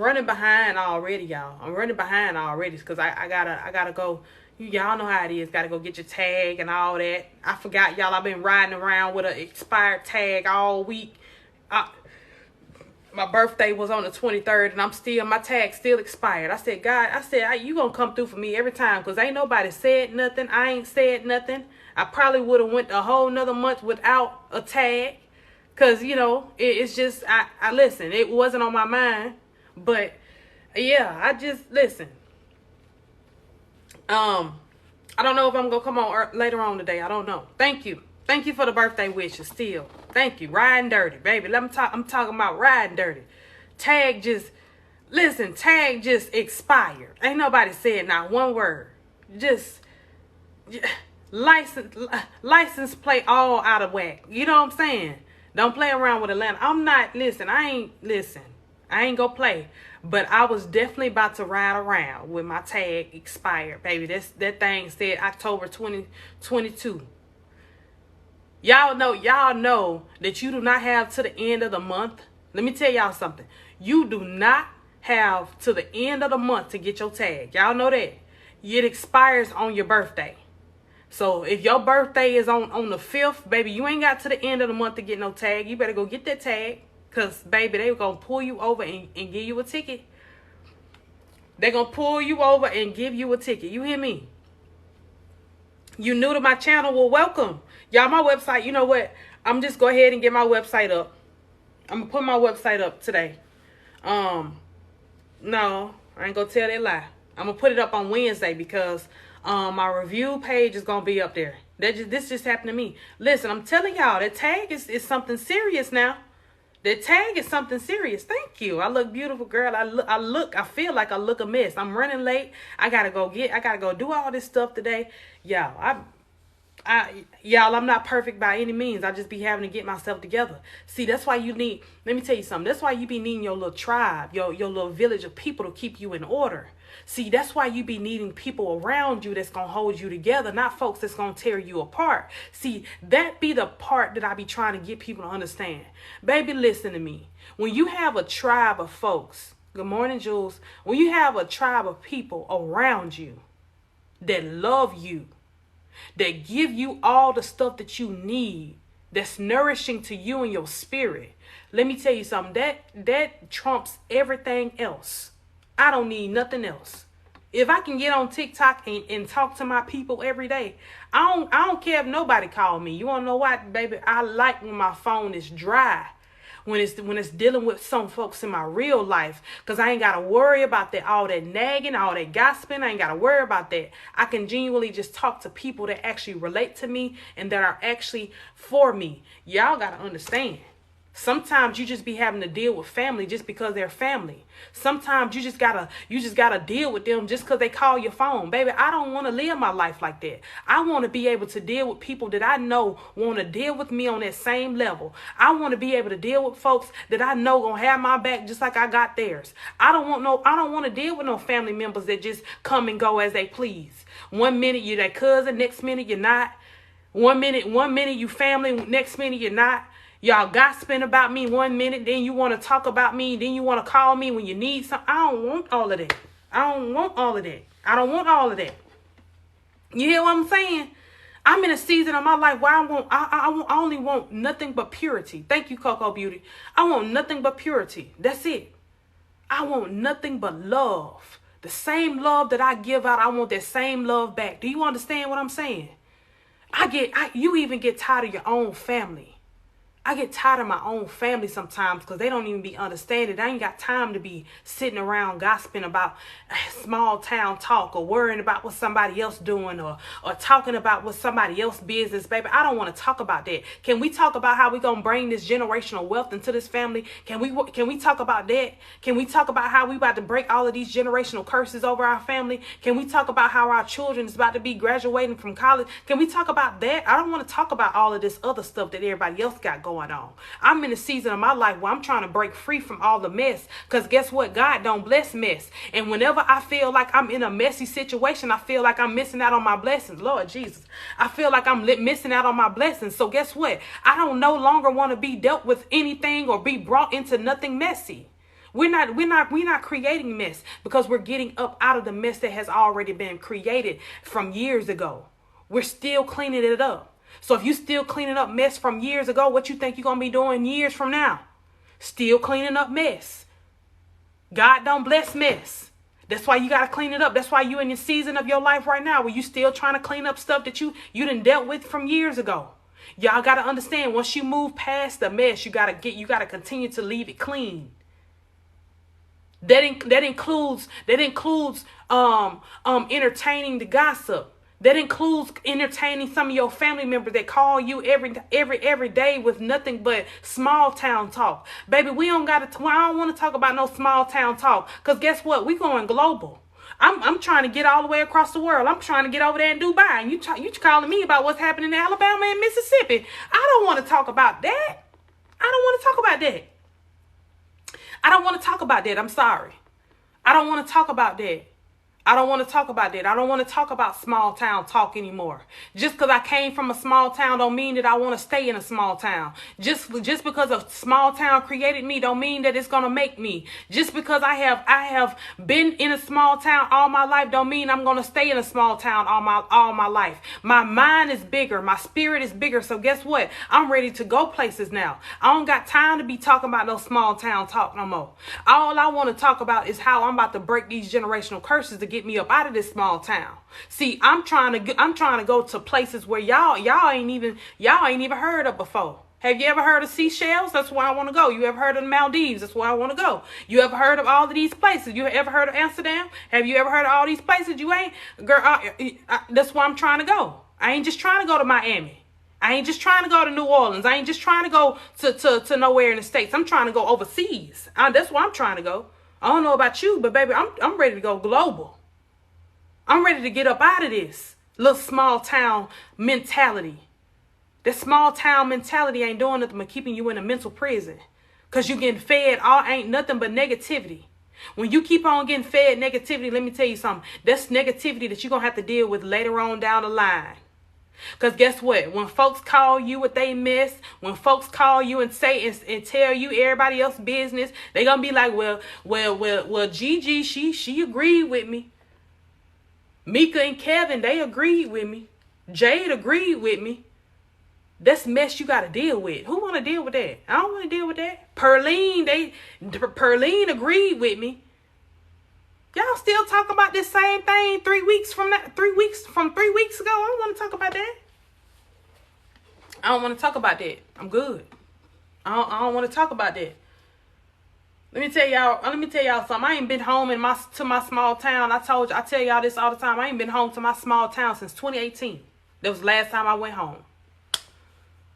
running behind already, y'all. I'm running behind already because I gotta go. Y'all know how it is. Gotta go get your tag and all that. I forgot, y'all. I've been riding around with an expired tag all week. My birthday was on the 23rd, and my tag still expired. I said, God, you gonna come through for me every time, because ain't nobody said nothing. I ain't said nothing. I probably would have went a whole nother month without a tag, because, it's just, I listen, it wasn't on my mind, but, yeah, I just, listen. I don't know if I'm gonna come on later on today. I don't know. Thank you for the birthday wishes still. Thank you. Riding dirty, baby. I'm talking about riding dirty. Tag just expired. Ain't nobody said not one word. Just license plate all out of whack. You know what I'm saying? Don't play around with Atlanta. I ain't gonna play. But I was definitely about to ride around with my tag expired, baby. That thing said October 2022. Y'all know that you do not have to the end of the month. Let me tell y'all something. You do not have to the end of the month to get your tag. Y'all know that. It expires on your birthday. So if your birthday is on the 5th, baby, you ain't got to the end of the month to get no tag. You better go get that tag. Because, baby, they're going to pull you over and give you a ticket. They're going to pull you over and give you a ticket. You hear me? You new to my channel? Well, welcome. Y'all, my website, you know what? I'm just go ahead and get my website up. I'm gonna put my website up today. No, I ain't gonna tell that lie. I'm gonna put it up on Wednesday because my review page is gonna be up there. This just happened to me. Listen, I'm telling y'all, that tag is something serious now. That tag is something serious. Thank you. I look beautiful, girl. I feel like I look a mess. I'm running late. I gotta go do all this stuff today. Y'all, I'm not perfect by any means. I just be having to get myself together. See, that's why you need, let me tell you something. That's why you be needing your little tribe, your little village of people to keep you in order. See, that's why you be needing people around you that's going to hold you together, not folks that's going to tear you apart. See, that be the part that I be trying to get people to understand. Baby, listen to me. When you have a tribe of folks, good morning, Jules. When you have a tribe of people around you that love you, that give you all the stuff that you need, that's nourishing to you and your spirit, let me tell you something, that trumps everything else. I don't need nothing else. If I can get on TikTok and talk to my people every day, I don't care if nobody call me. You want to know why, baby? I like when my phone is dry. When it's dealing with some folks in my real life, because I ain't got to worry about all that nagging, all that gossiping. I ain't got to worry about that. I can genuinely just talk to people that actually relate to me and that are actually for me. Y'all got to understand. Sometimes you just be having to deal with family just because they're family. Sometimes you just gotta deal with them just because they call your phone. Baby, I don't want to live my life like that. I want to be able to deal with people that I know want to deal with me on that same level. I want to be able to deal with folks that I know gonna have my back just like I got theirs. I don't want to deal with no family members that just come and go as they please. 1 minute you're their cousin, next minute you're not. 1 minute you family, next minute you're not. Y'all gossiping about me 1 minute, then you want to talk about me, then you want to call me when you need something. I don't want all of that. I don't want all of that. You hear what I'm saying? I'm in a season of my life where I only want nothing but purity. Thank you, Coco Beauty. I want nothing but purity. That's it. I want nothing but love. The same love that I give out, I want that same love back. Do you understand what I'm saying? You even get tired of your own family. I get tired of my own family sometimes because they don't even be understanding. I ain't got time to be sitting around gossiping about small town talk or worrying about what somebody else doing or talking about what somebody else business. Baby, I don't want to talk about that. Can we talk about how we going to bring this generational wealth into this family? Can we talk about that? Can we talk about how we about to break all of these generational curses over our family? Can we talk about how our children is about to be graduating from college? Can we talk about that? I don't want to talk about all of this other stuff that everybody else got going on. I'm in a season of my life where I'm trying to break free from all the mess, because guess what? God don't bless mess. And whenever I feel like I'm in a messy situation, I feel like I'm missing out on my blessings. Lord Jesus, I feel like I'm missing out on my blessings. So guess what? I don't no longer want to be dealt with anything or be brought into nothing messy. We're not creating mess because we're getting up out of the mess that has already been created from years ago. We're still cleaning it up. So if you still cleaning up mess from years ago, what you think you're going to be doing years from now? Still cleaning up mess. God don't bless mess. That's why you got to clean it up. That's why you in the season of your life right now where you still trying to clean up stuff that you done dealt with from years ago. Y'all got to understand, once you move past the mess, you got to continue to leave it clean. That includes entertaining the gossip. That includes entertaining some of your family members that call you every day with nothing but small town talk. Baby, I don't want to talk about no small town talk, because guess what? We going global. I'm trying to get all the way across the world. I'm trying to get over there in Dubai, and you calling me about what's happening in Alabama and Mississippi. I don't want to talk about that. I don't want to talk about that. I'm sorry. I don't want to talk about that. I don't want to talk about that. I don't want to talk about small town talk anymore. Just because I came from a small town don't mean that I want to stay in a small town. Just because a small town created me don't mean that it's going to make me. Just because I have been in a small town all my life don't mean I'm going to stay in a small town all my life. My mind is bigger. My spirit is bigger. So guess what? I'm ready to go places now. I don't got time to be talking about no small town talk no more. All I want to talk about is how I'm about to break these generational curses to get get me up out of this small town. See, I'm trying to go to places where y'all ain't even heard of before. Have you ever heard of Seychelles? That's where I want to go. You ever heard of the Maldives? That's where I want to go. You ever heard of all of these places? You ever heard of Amsterdam? Have you ever heard of all these places? You ain't? Girl, that's where I'm trying to go. I ain't just trying to go to Miami. I ain't just trying to go to New Orleans. I ain't just trying to go to nowhere in the States. I'm trying to go overseas. That's where I'm trying to go. I don't know about you, but baby, I'm ready to go global. I'm ready to get up out of this little small town mentality. That small town mentality ain't doing nothing but keeping you in a mental prison. Because you getting fed ain't nothing but negativity. When you keep on getting fed negativity, let me tell you something. That's negativity that you're going to have to deal with later on down the line. Because guess what? When folks call you what they miss, when folks call you and say and tell you everybody else's business, they going to be like, well, Gigi, she agreed with me. Mika and Kevin, they agreed with me. Jade agreed with me. That's mess you got to deal with. Who want to deal with that? I don't want to deal with that. Perline agreed with me. Y'all still talking about this same thing 3 weeks from 3 weeks ago. I don't want to talk about that. I don't want to talk about that. I'm good. I don't want to talk about that. Let me tell y'all something. I ain't been home to my small town. I tell y'all this all the time. I ain't been home to my small town since 2018. That was the last time I went home.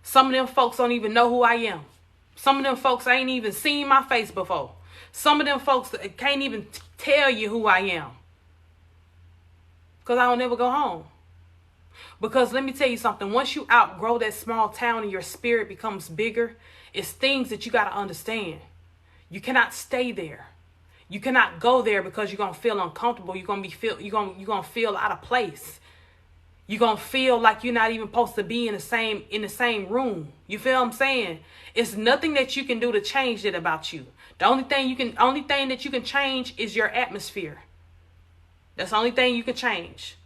Some of them folks don't even know who I am. Some of them folks ain't even seen my face before. Some of them folks can't even tell you who I am. Because I don't ever go home. Because let me tell you something. Once you outgrow that small town and your spirit becomes bigger, it's things that you got to understand. You cannot stay there. You cannot go there because you're going to feel uncomfortable. You're going to feel out of place. You're going to feel like you're not even supposed to be in the same room. You feel what I'm saying? It's nothing that you can do to change it about you. The only thing that you can change is your atmosphere. That's the only thing you can change.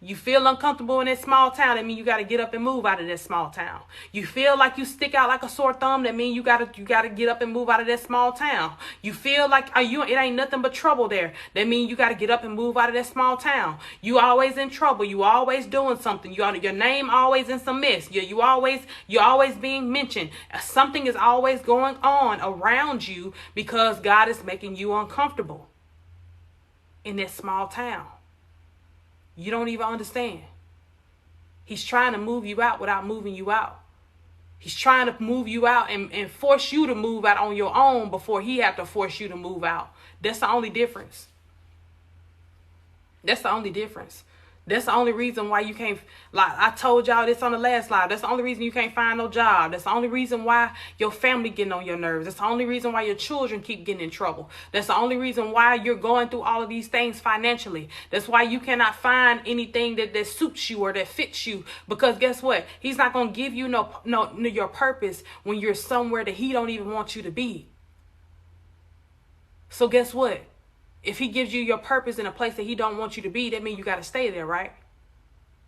You feel uncomfortable in that small town, that means you got to get up and move out of that small town. You feel like you stick out like a sore thumb, that means you got to get up and move out of that small town. You feel like it ain't nothing but trouble there, that means you got to get up and move out of that small town. You always in trouble. You always doing something. Your name always in some mess. You're always being mentioned. Something is always going on around you because God is making you uncomfortable in that small town. You don't even understand. He's trying to move you out without moving you out. He's trying to move you out and force you to move out on your own before he have to force you to move out. That's the only difference. That's the only difference. That's the only reason why you can't, like I told y'all this on the last live, that's the only reason you can't find no job. That's the only reason why your family getting on your nerves. That's the only reason why your children keep getting in trouble. That's the only reason why you're going through all of these things financially. That's why you cannot find anything that suits you or that fits you. Because guess what? He's not going to give you no your purpose when you're somewhere that he don't even want you to be. So guess what? If he gives you your purpose in a place that he don't want you to be, that means you got to stay there, right?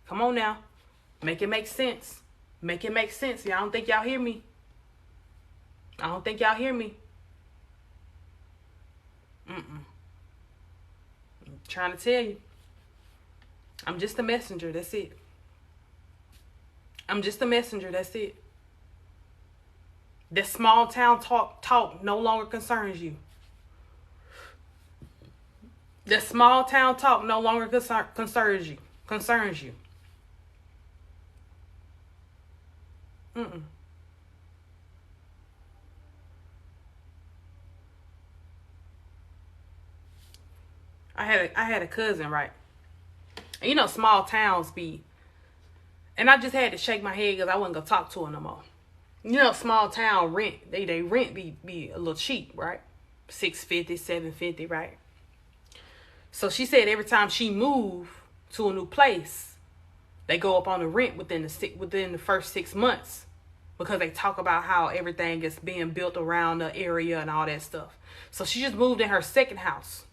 Come on now. Make it make sense. Make it make sense. I don't think y'all hear me. I don't think y'all hear me. I'm trying to tell you. I'm just a messenger. That's it. I'm just a messenger. That's it. That small town talk no longer concerns you. The small town talk no longer concerns you. I had a cousin, right? And you know, small towns be, and I just had to shake my head because I wasn't gonna talk to her no more. You know, small town rent, they rent be a little cheap, right? $650, $750, right? So she said every time she moved to a new place, they go up on the rent within the first 6 months because they talk about how everything is being built around the area and all that stuff. So she just moved in her second house,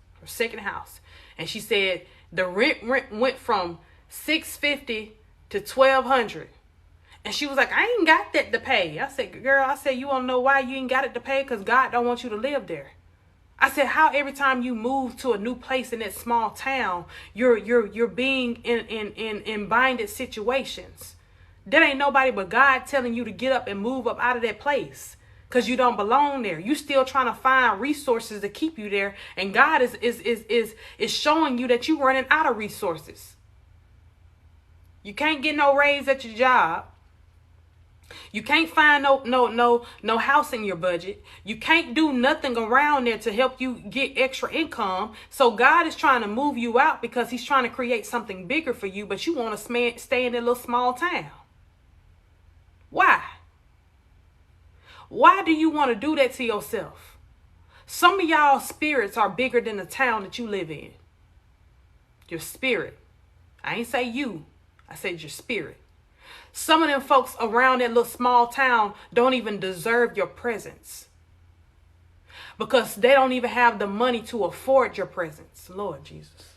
and she said the rent went from $650 to $1,200, and she was like, I ain't got that to pay. I said, girl, you want to know why you ain't got it to pay? Because God don't want you to live there. I said, how every time you move to a new place in that small town, you're being in binded situations. That ain't nobody but God telling you to get up and move up out of that place. Because you don't belong there. You still trying to find resources to keep you there. And God is showing you that you're running out of resources. You can't get no raise at your job. You can't find no house in your budget. You can't do nothing around there to help you get extra income. So God is trying to move you out because he's trying to create something bigger for you, but you want to stay in that little small town. Why? Why do you want to do that to yourself? Some of y'all spirits are bigger than the town that you live in. Your spirit. I ain't say you. I said your spirit. Some of them folks around that little small town don't even deserve your presence. Because they don't even have the money to afford your presence. Lord Jesus.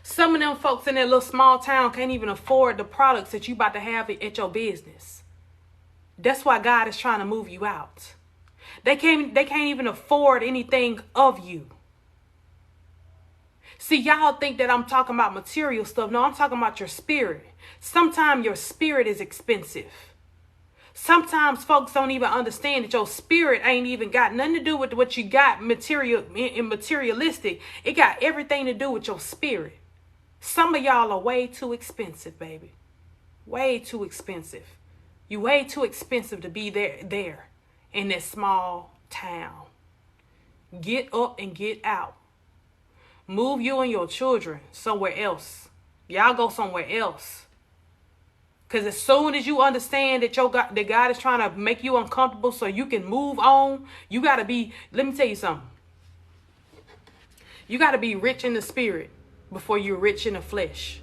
Some of them folks in that little small town can't even afford the products that you about to have at your business. That's why God is trying to move you out. They can't even afford anything of you. See, y'all think that I'm talking about material stuff. No, I'm talking about your spirit. Sometimes your spirit is expensive. Sometimes folks don't even understand that your spirit ain't even got nothing to do with what you got materialistic. It got everything to do with your spirit. Some of y'all are way too expensive, baby. Way too expensive. You way too expensive to be there in that small town. Get up and get out. Move you and your children somewhere else. Y'all go somewhere else. Because as soon as you understand that that God is trying to make you uncomfortable so you can move on, you got to be, let me tell you something. You got to be rich in the spirit before you're rich in the flesh.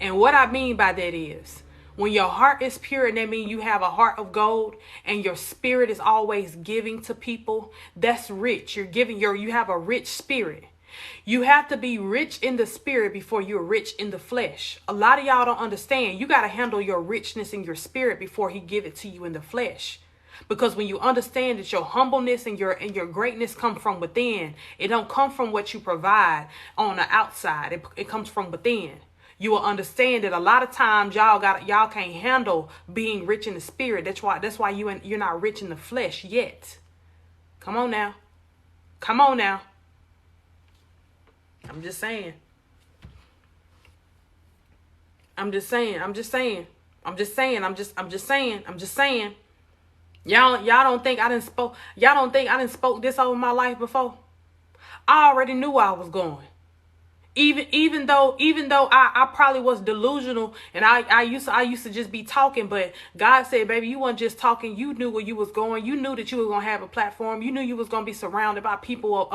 And what I mean by that is, when your heart is pure, and that means you have a heart of gold, and your spirit is always giving to people, that's rich. You have a rich spirit. You have to be rich in the spirit before you're rich in the flesh. A lot of y'all don't understand. You got to handle your richness in your spirit before he give it to you in the flesh. Because when you understand that your humbleness and your greatness come from within, it don't come from what you provide on the outside. It comes from within. You will understand that a lot of times y'all can't handle being rich in the spirit. That's why you're not rich in the flesh yet. Come on now. Come on now. I'm just saying. Y'all don't think I didn't spoke this over my life before? I already knew where I was going. Even though I probably was delusional and I used to just be talking, but God said, baby, you weren't just talking. You knew where you was going. You knew that you were going to have a platform. You knew you was going to be surrounded by people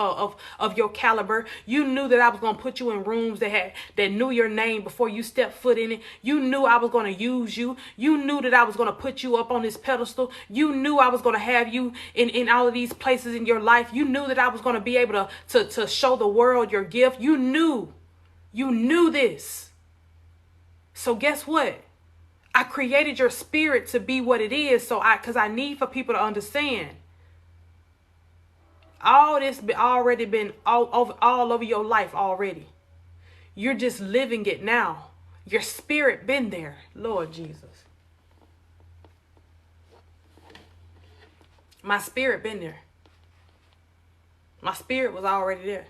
of your caliber. You knew that I was going to put you in rooms that knew your name before you stepped foot in it. You knew I was going to use you. You knew that I was going to put you up on this pedestal. You knew I was going to have you in all of these places in your life. You knew that I was going to be able to show the world your gift. You knew this. So guess what? I created your spirit to be what it is. Because I need for people to understand. All this already been all over your life already. You're just living it now. Your spirit been there. Lord Jesus. My spirit been there. My spirit was already there.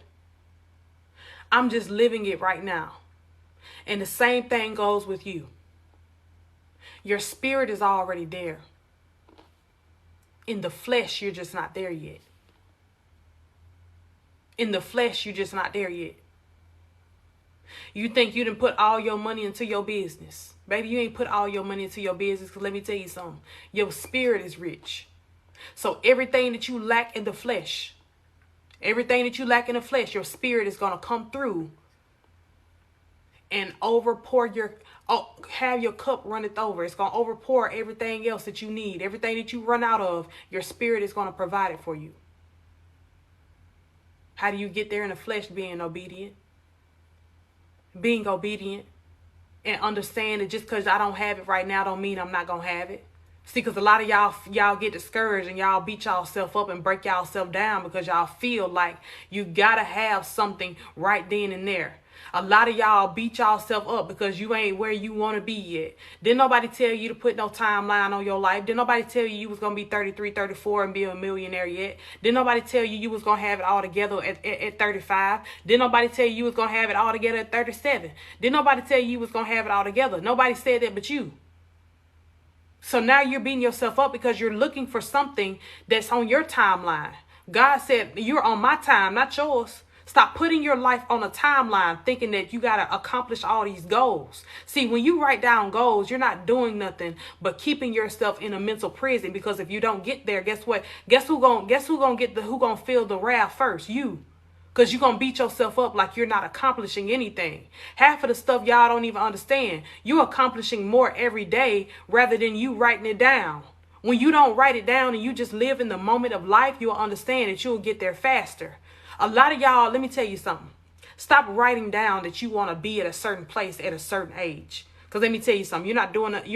I'm just living it right now. And the same thing goes with you. Your spirit is already there. In the flesh, you're just not there yet. In the flesh, you're just not there yet. You think you done put all your money into your business. Baby, you ain't put all your money into your business, because let me tell you something. Your spirit is rich. So everything that you lack in the flesh, your spirit is going to come through and have your cup runneth over. It's going to overpour everything else that you need. Everything that you run out of, your spirit is going to provide it for you. How do you get there in the flesh? Being obedient. Being obedient. and understand that just because I don't have it right now don't mean I'm not going to have it. See, because a lot of y'all get discouraged and y'all beat y'all self up and break y'all self down because y'all feel like you got to have something right then and there. A lot of y'all beat y'all self up because you ain't where you want to be yet. Didn't nobody tell you to put no timeline on your life. Didn't nobody tell you was going to be 33, 34 and be a millionaire yet. Didn't nobody tell you was going to have it all together at 35. Didn't nobody tell you was going to have it all together at 37. Didn't nobody tell you was going to have it all together. Nobody said that but you. So now you're beating yourself up because you're looking for something that's on your timeline. God said, you're on my time, not yours. Stop putting your life on a timeline thinking that you got to accomplish all these goals. See, when you write down goals, you're not doing nothing but keeping yourself in a mental prison, because if you don't get there, guess what? Guess who gonna feel the wrath first? You. Because you're going to beat yourself up like you're not accomplishing anything. Half of the stuff y'all don't even understand. You're accomplishing more every day rather than you writing it down. When you don't write it down and you just live in the moment of life, you'll understand that you'll get there faster. A lot of y'all, let me tell you something. Stop writing down that you want to be at a certain place at a certain age. Because let me tell you something, you're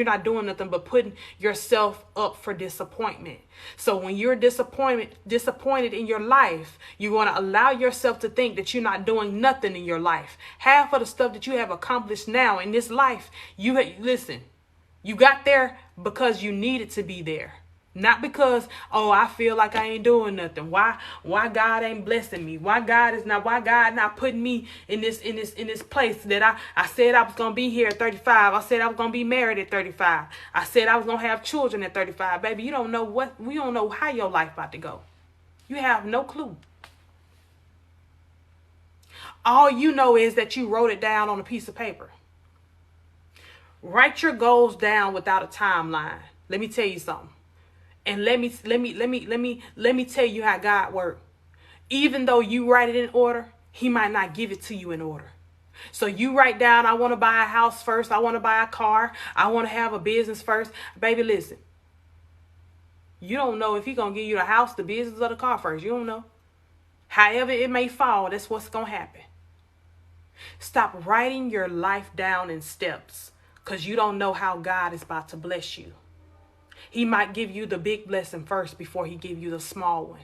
not doing nothing but putting yourself up for disappointment. So when you're disappointed in your life, you want to allow yourself to think that you're not doing nothing in your life. Half of the stuff that you have accomplished now in this life, you got there because you needed to be there. Not because, oh, I feel like I ain't doing nothing. Why God ain't blessing me? Why God not putting me in this place that I said I was gonna be here at 35. I said I was gonna be married at 35. I said I was gonna have children at 35. Baby, we don't know how your life about to go. You have no clue. All you know is that you wrote it down on a piece of paper. Write your goals down without a timeline. Let me tell you something. And let me tell you how God works. Even though you write it in order, he might not give it to you in order. So you write down, I want to buy a house first. I want to buy a car. I want to have a business first. Baby, listen. You don't know if he's going to give you the house, the business, or the car first. You don't know. However it may fall, that's what's going to happen. Stop writing your life down in steps because you don't know how God is about to bless you. He might give you the big blessing first before he give you the small one.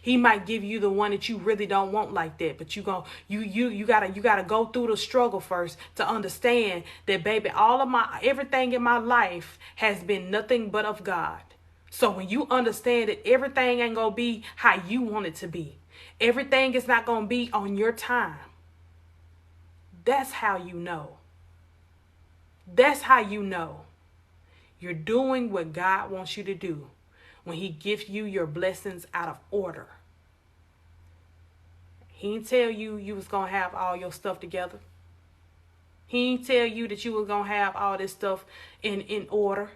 He might give you the one that you really don't want like that, but you gotta go through the struggle first to understand that, baby, everything in my life has been nothing but of God. So when you understand that everything ain't gonna be how you want it to be, everything is not gonna be on your time. That's how you know. That's how you know. You're doing what God wants you to do when he gives you your blessings out of order. He didn't tell you was going to have all your stuff together. He didn't tell you that you were going to have all this stuff in order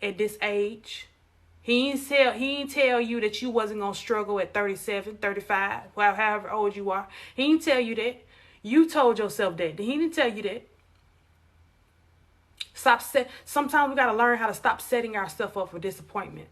at this age. He didn't tell you that you wasn't going to struggle at 37, 35, however old you are. He didn't tell you that. You told yourself that. He didn't tell you that. Sometimes we got to learn how to stop setting ourselves up for disappointment.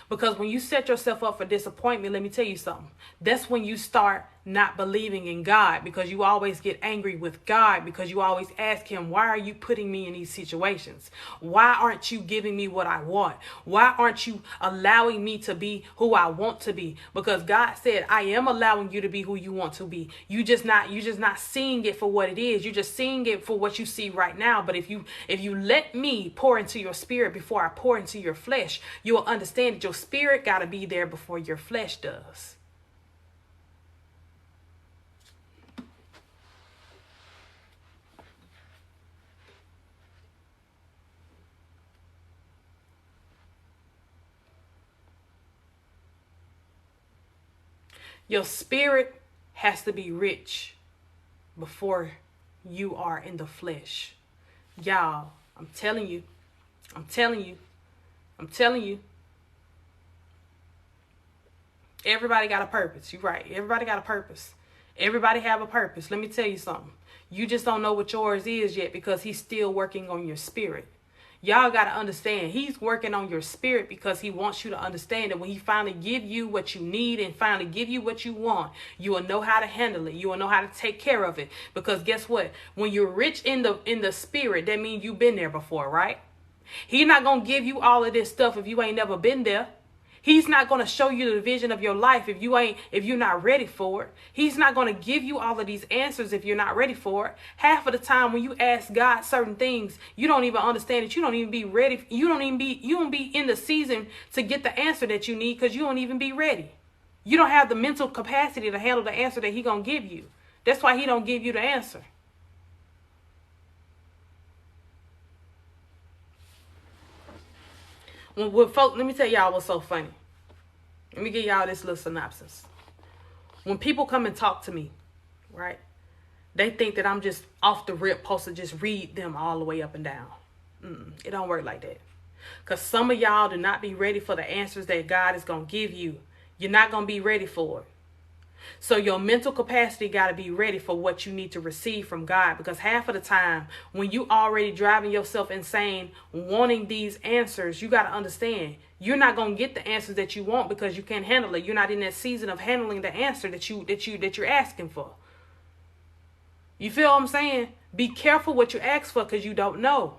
Because when you set yourself up for disappointment, let me tell you something. That's when you start not believing in God, because you always get angry with God, because you always ask him, why are you putting me in these situations? Why aren't you giving me what I want? Why aren't you allowing me to be who I want to be? Because God said, I am allowing you to be who you want to be. You're just not seeing it for what it is. You're just seeing it for what you see right now. But if you let me pour into your spirit before I pour into your flesh, you'll understand that your spirit got to be there before your flesh does. Your spirit has to be rich before you are in the flesh. Y'all, I'm telling you. Everybody got a purpose. You're right. Everybody got a purpose. Everybody have a purpose. Let me tell you something. You just don't know what yours is yet because he's still working on your spirit. Y'all got to understand, he's working on your spirit because he wants you to understand that when he finally give you what you need and finally give you what you want, you will know how to handle it. You will know how to take care of it. Because guess what? When you're rich in the spirit, that means you've been there before, right? He's not going to give you all of this stuff if you ain't never been there. He's not going to show you the vision of your life if you're not ready for it. He's not going to give you all of these answers if you're not ready for it. Half of the time when you ask God certain things, you don't even understand it. You don't even be ready. You don't be in the season to get the answer that you need because you don't even be ready. You don't have the mental capacity to handle the answer that he's going to give you. That's why he don't give you the answer. When folks, let me tell y'all what's so funny. Let me give y'all this little synopsis. When people come and talk to me, right, they think that I'm just off the rip supposed to just read them all the way up and down. It don't work like that. Because some of y'all do not be ready for the answers that God is going to give you. You're not going to be ready for it. So your mental capacity got to be ready for what you need to receive from God. Because half of the time, when you already driving yourself insane, wanting these answers, you got to understand, you're not going to get the answers that you want because you can't handle it. You're not in that season of handling the answer that you're asking for. You feel what I'm saying? Be careful what you ask for because you don't know.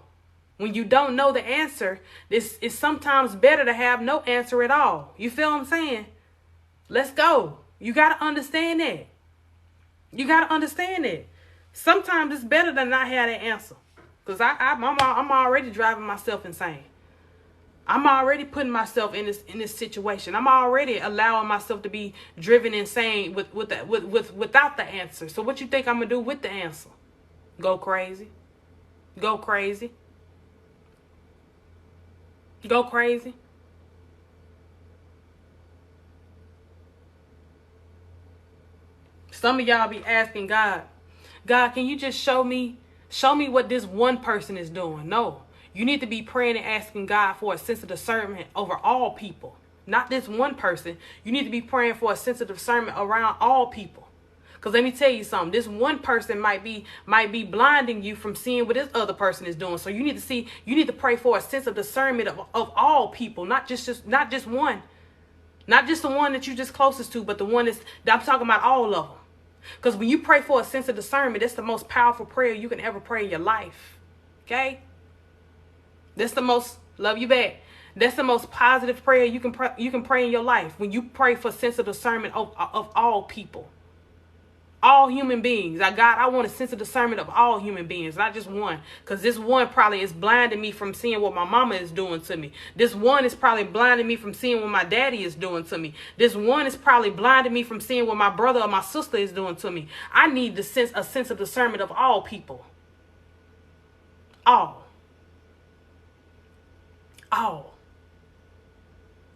When you don't know the answer, it's sometimes better to have no answer at all. You feel what I'm saying? Let's go. You got to understand that. You got to understand it. Sometimes it's better than not have that answer. Because I'm already driving myself insane. I'm already putting myself in this situation. I'm already allowing myself to be driven insane without the answer. So what you think I'm going to do with the answer? Go crazy. Go crazy. Go crazy. Some of y'all be asking God, can you just show me what this one person is doing? No, you need to be praying and asking God for a sense of discernment over all people, not this one person. You need to be praying for a sense of discernment around all people. Because let me tell you something, this one person might be blinding you from seeing what this other person is doing. So you need to pray for a sense of discernment of all people, not just one. Not just the one that you're just closest to, but the one that I'm talking about all of them. Because when you pray for a sense of discernment, that's the most powerful prayer you can ever pray in your life. Okay? That's the most, love you back. That's the most positive prayer you can pray in your life. When you pray for a sense of discernment of all people. All human beings. God, I want a sense of discernment of all human beings, not just one. Because this one probably is blinding me from seeing what my mama is doing to me. This one is probably blinding me from seeing what my daddy is doing to me. This one is probably blinding me from seeing what my brother or my sister is doing to me. I need a sense of discernment of all people. All.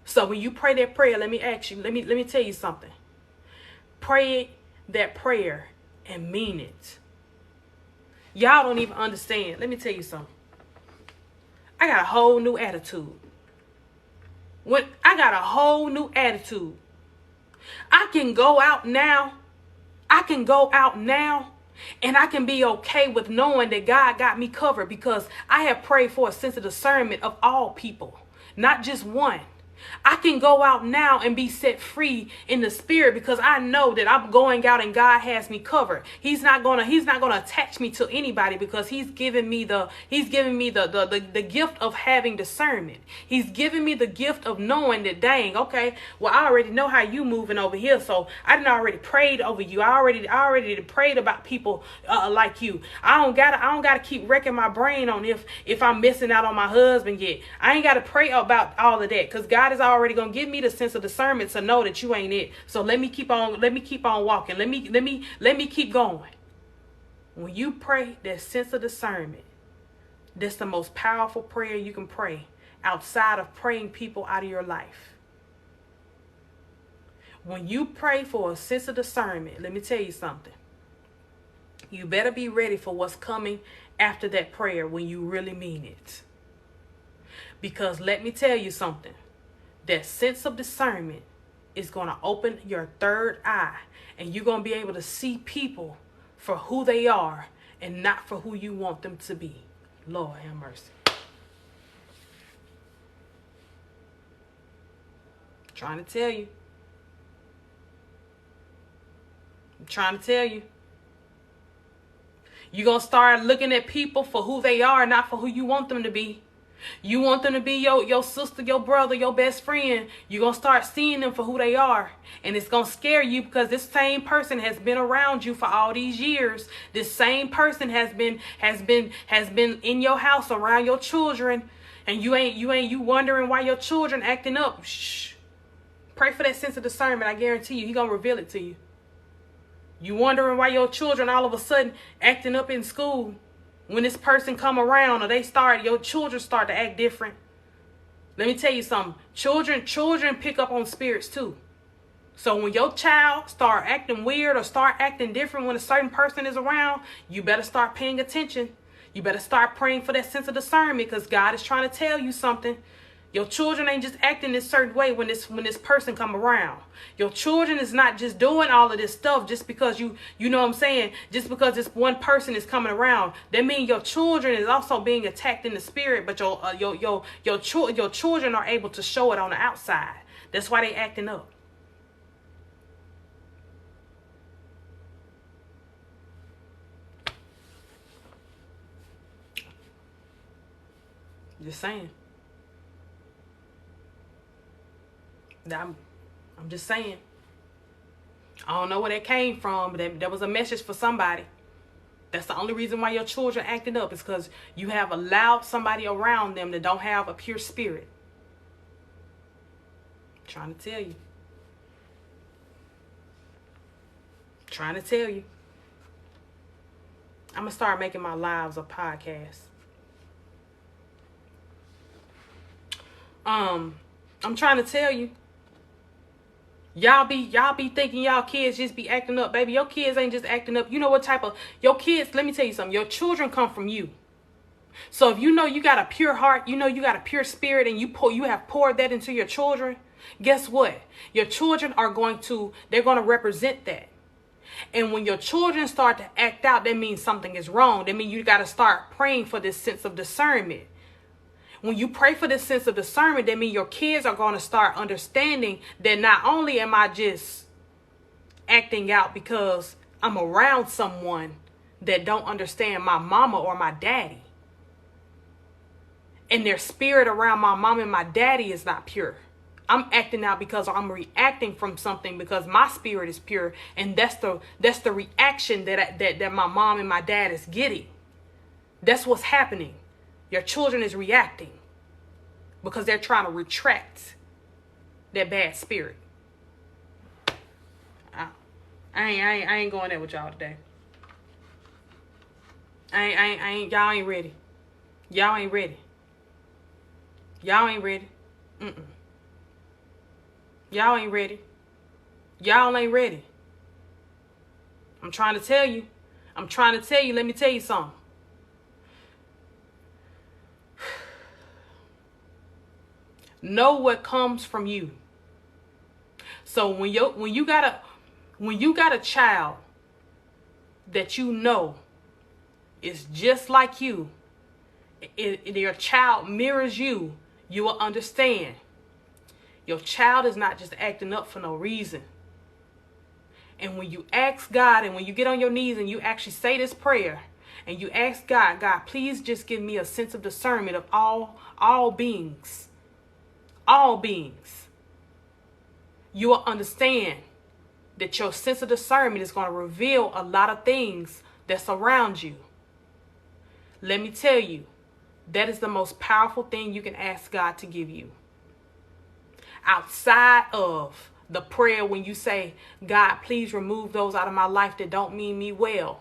So when you pray that prayer, let me ask you, let me tell you something. Pray that prayer and mean it. Y'all don't even understand. Let me tell you something. I got a whole new attitude. I can go out now. And I can be okay with knowing that God got me covered because I have prayed for a sense of discernment of all people, not just one. I can go out now and be set free in the spirit because I know that I'm going out and God has me covered. He's not gonna attach me to anybody because He's given me the gift of having discernment. He's given me the gift of knowing that, dang, okay, well, I already know how you moving over here, so I done already prayed over you. I already prayed about people like you. I don't gotta keep wrecking my brain on if I'm missing out on my husband yet. I ain't gotta pray about all of that because God is already gonna give me the sense of discernment to know that you ain't it. So let me keep on walking. Let me keep going. When you pray that sense of discernment, that's the most powerful prayer you can pray outside of praying people out of your life. When you pray for a sense of discernment, let me tell you something. You better be ready for what's coming after that prayer when you really mean it. Because let me tell you something. That sense of discernment is going to open your third eye. And you're going to be able to see people for who they are and not for who you want them to be. Lord have mercy. Trying to tell you. I'm trying to tell you. You're going to start looking at people for who they are, not for who you want them to be. You want them to be your sister, your brother, your best friend. You're going to start seeing them for who they are. And it's going to scare you because this same person has been around you for all these years. This same person has been in your house around your children. And you wondering why your children acting up. Shh. Pray for that sense of discernment. I guarantee you, He's going to reveal it to you. You wondering why your children all of a sudden acting up in school. When this person come around or your children start to act different. Let me tell you something. Children pick up on spirits too. So when your child start acting weird or start acting different when a certain person is around, you better start paying attention. You better start praying for that sense of discernment because God is trying to tell you something. Your children ain't just acting this certain way when this person come around. Your children is not just doing all of this stuff just because you know what I'm saying, just because this one person is coming around. That means your children is also being attacked in the spirit, but your children are able to show it on the outside. That's why they acting up. Just saying. I'm just saying. I don't know where that came from, but that was a message for somebody. That's the only reason why your children acting up is because you have allowed somebody around them that don't have a pure spirit. I'm trying to tell you. Trying to tell you. I'm going to start making my lives a podcast. I'm trying to tell you. Y'all be thinking y'all kids just be acting up. Baby, your kids ain't just acting up. You know what type of... Your kids, let me tell you something. Your children come from you. So if you know you got a pure heart, you know you got a pure spirit, and you have poured that into your children, guess what? Your children they're going to represent that. And when your children start to act out, that means something is wrong. That means you got to start praying for this sense of discernment. When you pray for this sense of discernment, that means your kids are going to start understanding that not only am I just acting out because I'm around someone that don't understand my mama or my daddy, and their spirit around my mom and my daddy is not pure. I'm acting out because I'm reacting from something because my spirit is pure, and that's the reaction that my mom and my dad is getting. That's what's happening. Your children is reacting because they're trying to retract that bad spirit. I ain't going there with y'all today. Y'all ain't ready. Y'all ain't ready. Y'all ain't ready. Y'all ain't ready. Y'all ain't ready. I'm trying to tell you. Let me tell you something. Know what comes from you. So when you got a child that you know is just like you, your child mirrors you, you will understand. Your child is not just acting up for no reason. And when you ask God, and when you get on your knees and you actually say this prayer, and you ask God, please just give me a sense of discernment of all beings. All beings. You will understand that your sense of discernment is going to reveal a lot of things that's around you. Let me tell you, that is the most powerful thing you can ask God to give you. Outside of the prayer when you say, God, please remove those out of my life that don't mean me well.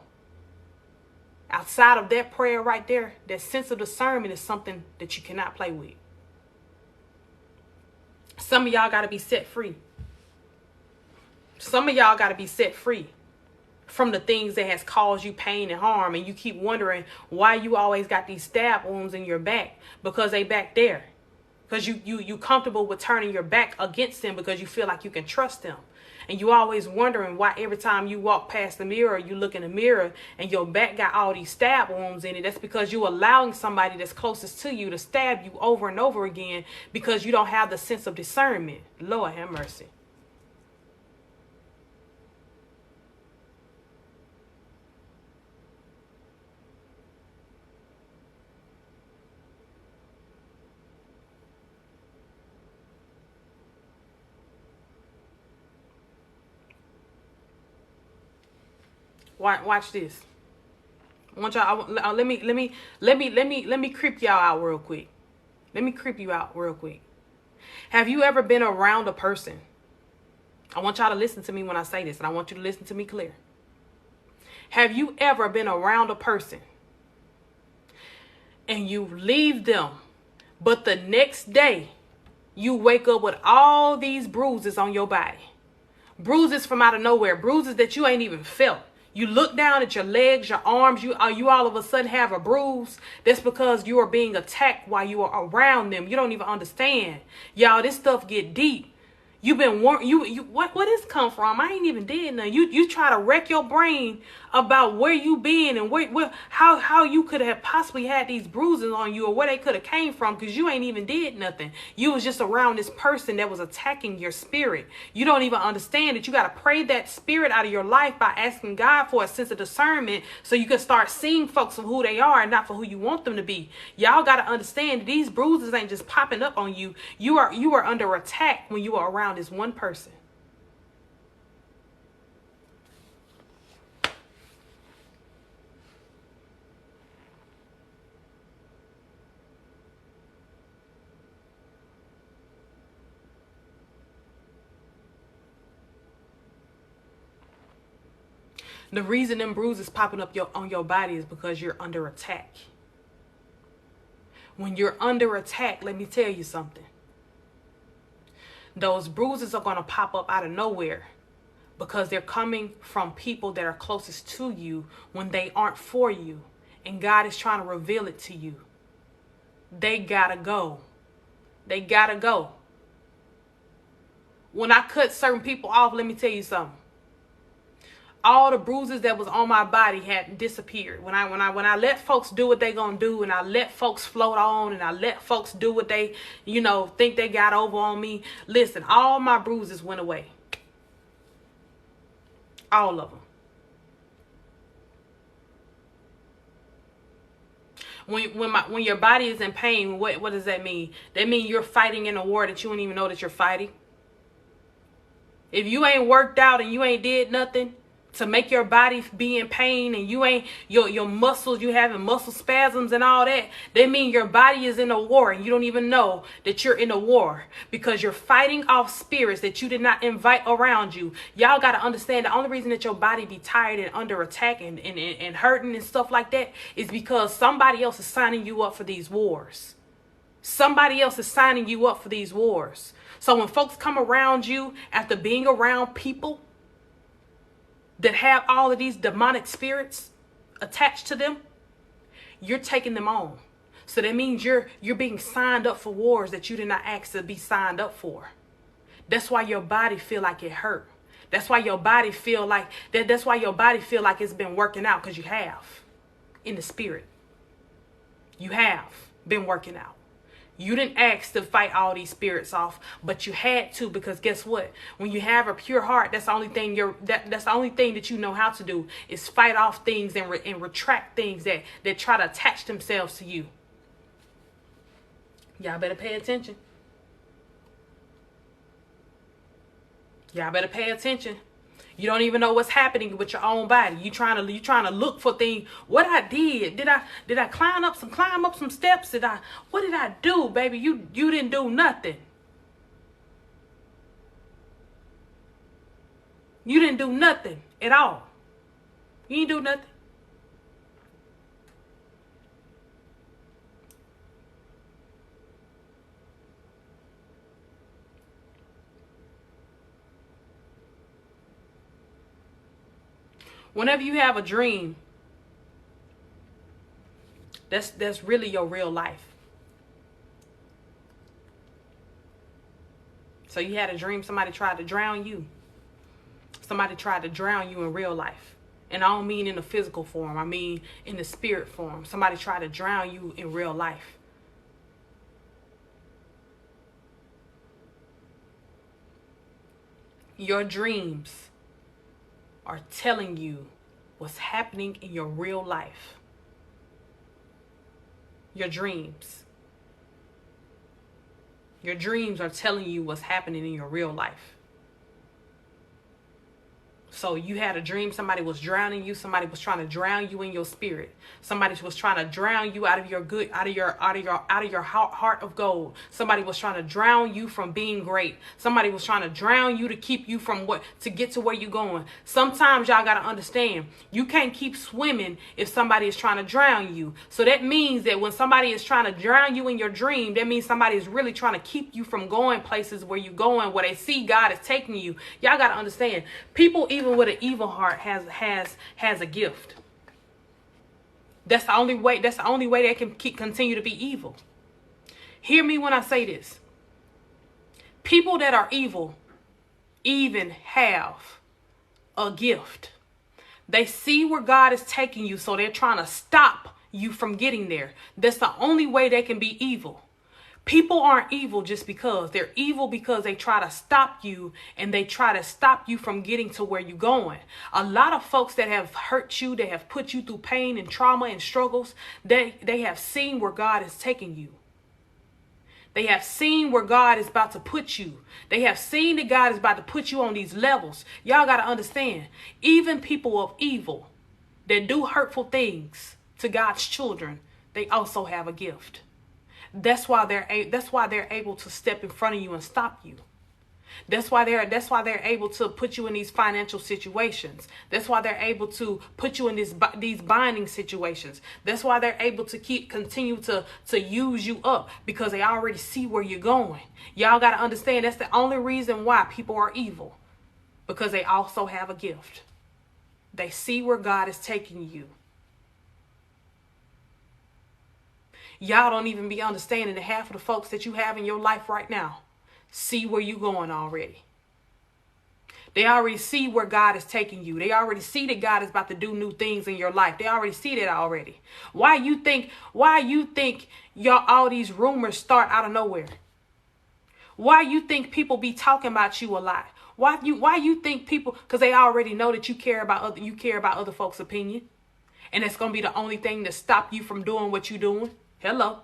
Outside of that prayer right there, that sense of discernment is something that you cannot play with. Some of y'all got to be set free. Some of y'all got to be set free from the things that has caused you pain and harm. And you keep wondering why you always got these stab wounds in your back, because they back there. Because you comfortable with turning your back against them because you feel like you can trust them. and you always wondering why every time you walk past the mirror, you look in the mirror and your back got all these stab wounds in it. That's because you allowing somebody that's closest to you to stab you over and over again because you don't have the sense of discernment. Lord have mercy. Watch this. I want y'all. Let me creep y'all out real quick. Let me creep you out real quick. Have you ever been around a person? I want y'all to listen to me when I say this, and I want you to listen to me clear. Have you ever been around a person and you leave them, but the next day you wake up with all these bruises on your body? Bruises from out of nowhere, bruises that you ain't even felt. You look down at your legs, your arms, you all of a sudden have a bruise. That's because you are being attacked while you are around them. You don't even understand. Y'all, this stuff get deep. You've been warned. What this come from? I ain't even did nothing. You try to wreck your brain about where you been and how you could have possibly had these bruises on you or where they could have came from because you ain't even did nothing. You was just around this person that was attacking your spirit. You don't even understand that you got to pray that spirit out of your life by asking God for a sense of discernment so you can start seeing folks for who they are and not for who you want them to be. Y'all got to understand that these bruises ain't just popping up on you. You are under attack when you are around this one person. The reason them bruises popping up on your body is because you're under attack. When you're under attack, let me tell you something. Those bruises are going to pop up out of nowhere because they're coming from people that are closest to you when they aren't for you. And God is trying to reveal it to you. They gotta go. They gotta go. When I cut certain people off, let me tell you something. All the bruises that was on my body had disappeared. When I let folks do what they gonna do, and I let folks float on, and I let folks do what they, think they got over on me. Listen, all my bruises went away. All of them. When your body is in pain, what does that mean? That means you're fighting in a war that you don't even know that you're fighting. If you ain't worked out and you ain't did nothing to make your body be in pain, and you ain't your muscles, you having muscle spasms and all that mean your body is in a war and you don't even know that you're in a war because you're fighting off spirits that you did not invite around you. Y'all got to understand the only reason that your body be tired and under attack and hurting and stuff like that is because somebody else is signing you up for these wars. Somebody else is signing you up for these wars. So when folks come around you after being around people that have all of these demonic spirits attached to them, you're taking them on. So that means you're being signed up for wars that you did not ask to be signed up for. That's why your body feel like it hurt. That's why your body feel like that's why your body feel like it's been working out, because you have in the spirit. You have been working out. You didn't ask to fight all these spirits off, but you had to, because guess what? When you have a pure heart, that's the only thing that's the only thing that you know how to do is fight off things and retract things that try to attach themselves to you. Y'all better pay attention. Y'all better pay attention. You don't even know what's happening with your own body. You trying to look for things. What I did I climb up some steps? What did I do, baby? You didn't do nothing. You didn't do nothing at all. You ain't do nothing. Whenever you have a dream, that's really your real life. So you had a dream somebody tried to drown you. somebody tried to drown you in real life. And I don't mean in the physical form. I mean in the spirit form. Somebody tried to drown you in real life. Your dreams are telling you what's happening in your real life. Your dreams. Your dreams are telling you what's happening in your real life. So you had a dream, somebody was drowning you, somebody was trying to drown you in your spirit. Somebody was trying to drown you out of your good, out of your heart of gold. Somebody was trying to drown you from being great. Somebody was trying to drown you to keep you from to get to where you're going. Sometimes y'all got to understand, you can't keep swimming if somebody is trying to drown you. So that means that when somebody is trying to drown you in your dream, that means somebody is really trying to keep you from going places where you're going, where they see God is taking you. Y'all got to understand, people even with an evil heart has a gift. That's the only way they can continue to be evil. Hear me when I say this. People that are evil even have a gift. They see where God is taking you, so they're trying to stop you from getting there. That's the only way they can be evil. People aren't evil just because. They're evil because they try to stop you, and they try to stop you from getting to where you're going. A lot of folks that have hurt you, they have put you through pain and trauma and struggles, they have seen where God is taking you. They have seen where God is about to put you. They have seen that God is about to put you on these levels. Y'all got to understand, even people of evil that do hurtful things to God's children, they also have a gift. That's why they're able to step in front of you and stop you. That's why they're able to put you in these financial situations. That's why they're able to put you in these binding situations. That's why they're able to continue to use you up, because they already see where you're going. Y'all got to understand, that's the only reason why people are evil, because they also have a gift. They see where God is taking you. Y'all don't even be understanding that half of the folks that you have in your life right now see where you're going already. They already see where God is taking you. They already see that God is about to do new things in your life. They already see that already. Why you think y'all all these rumors start out of nowhere? Why you think people be talking about you a lot? Why you think people, because they already know that you care about other folks' opinion. And it's going to be the only thing to stop you from doing what you're doing. Hello.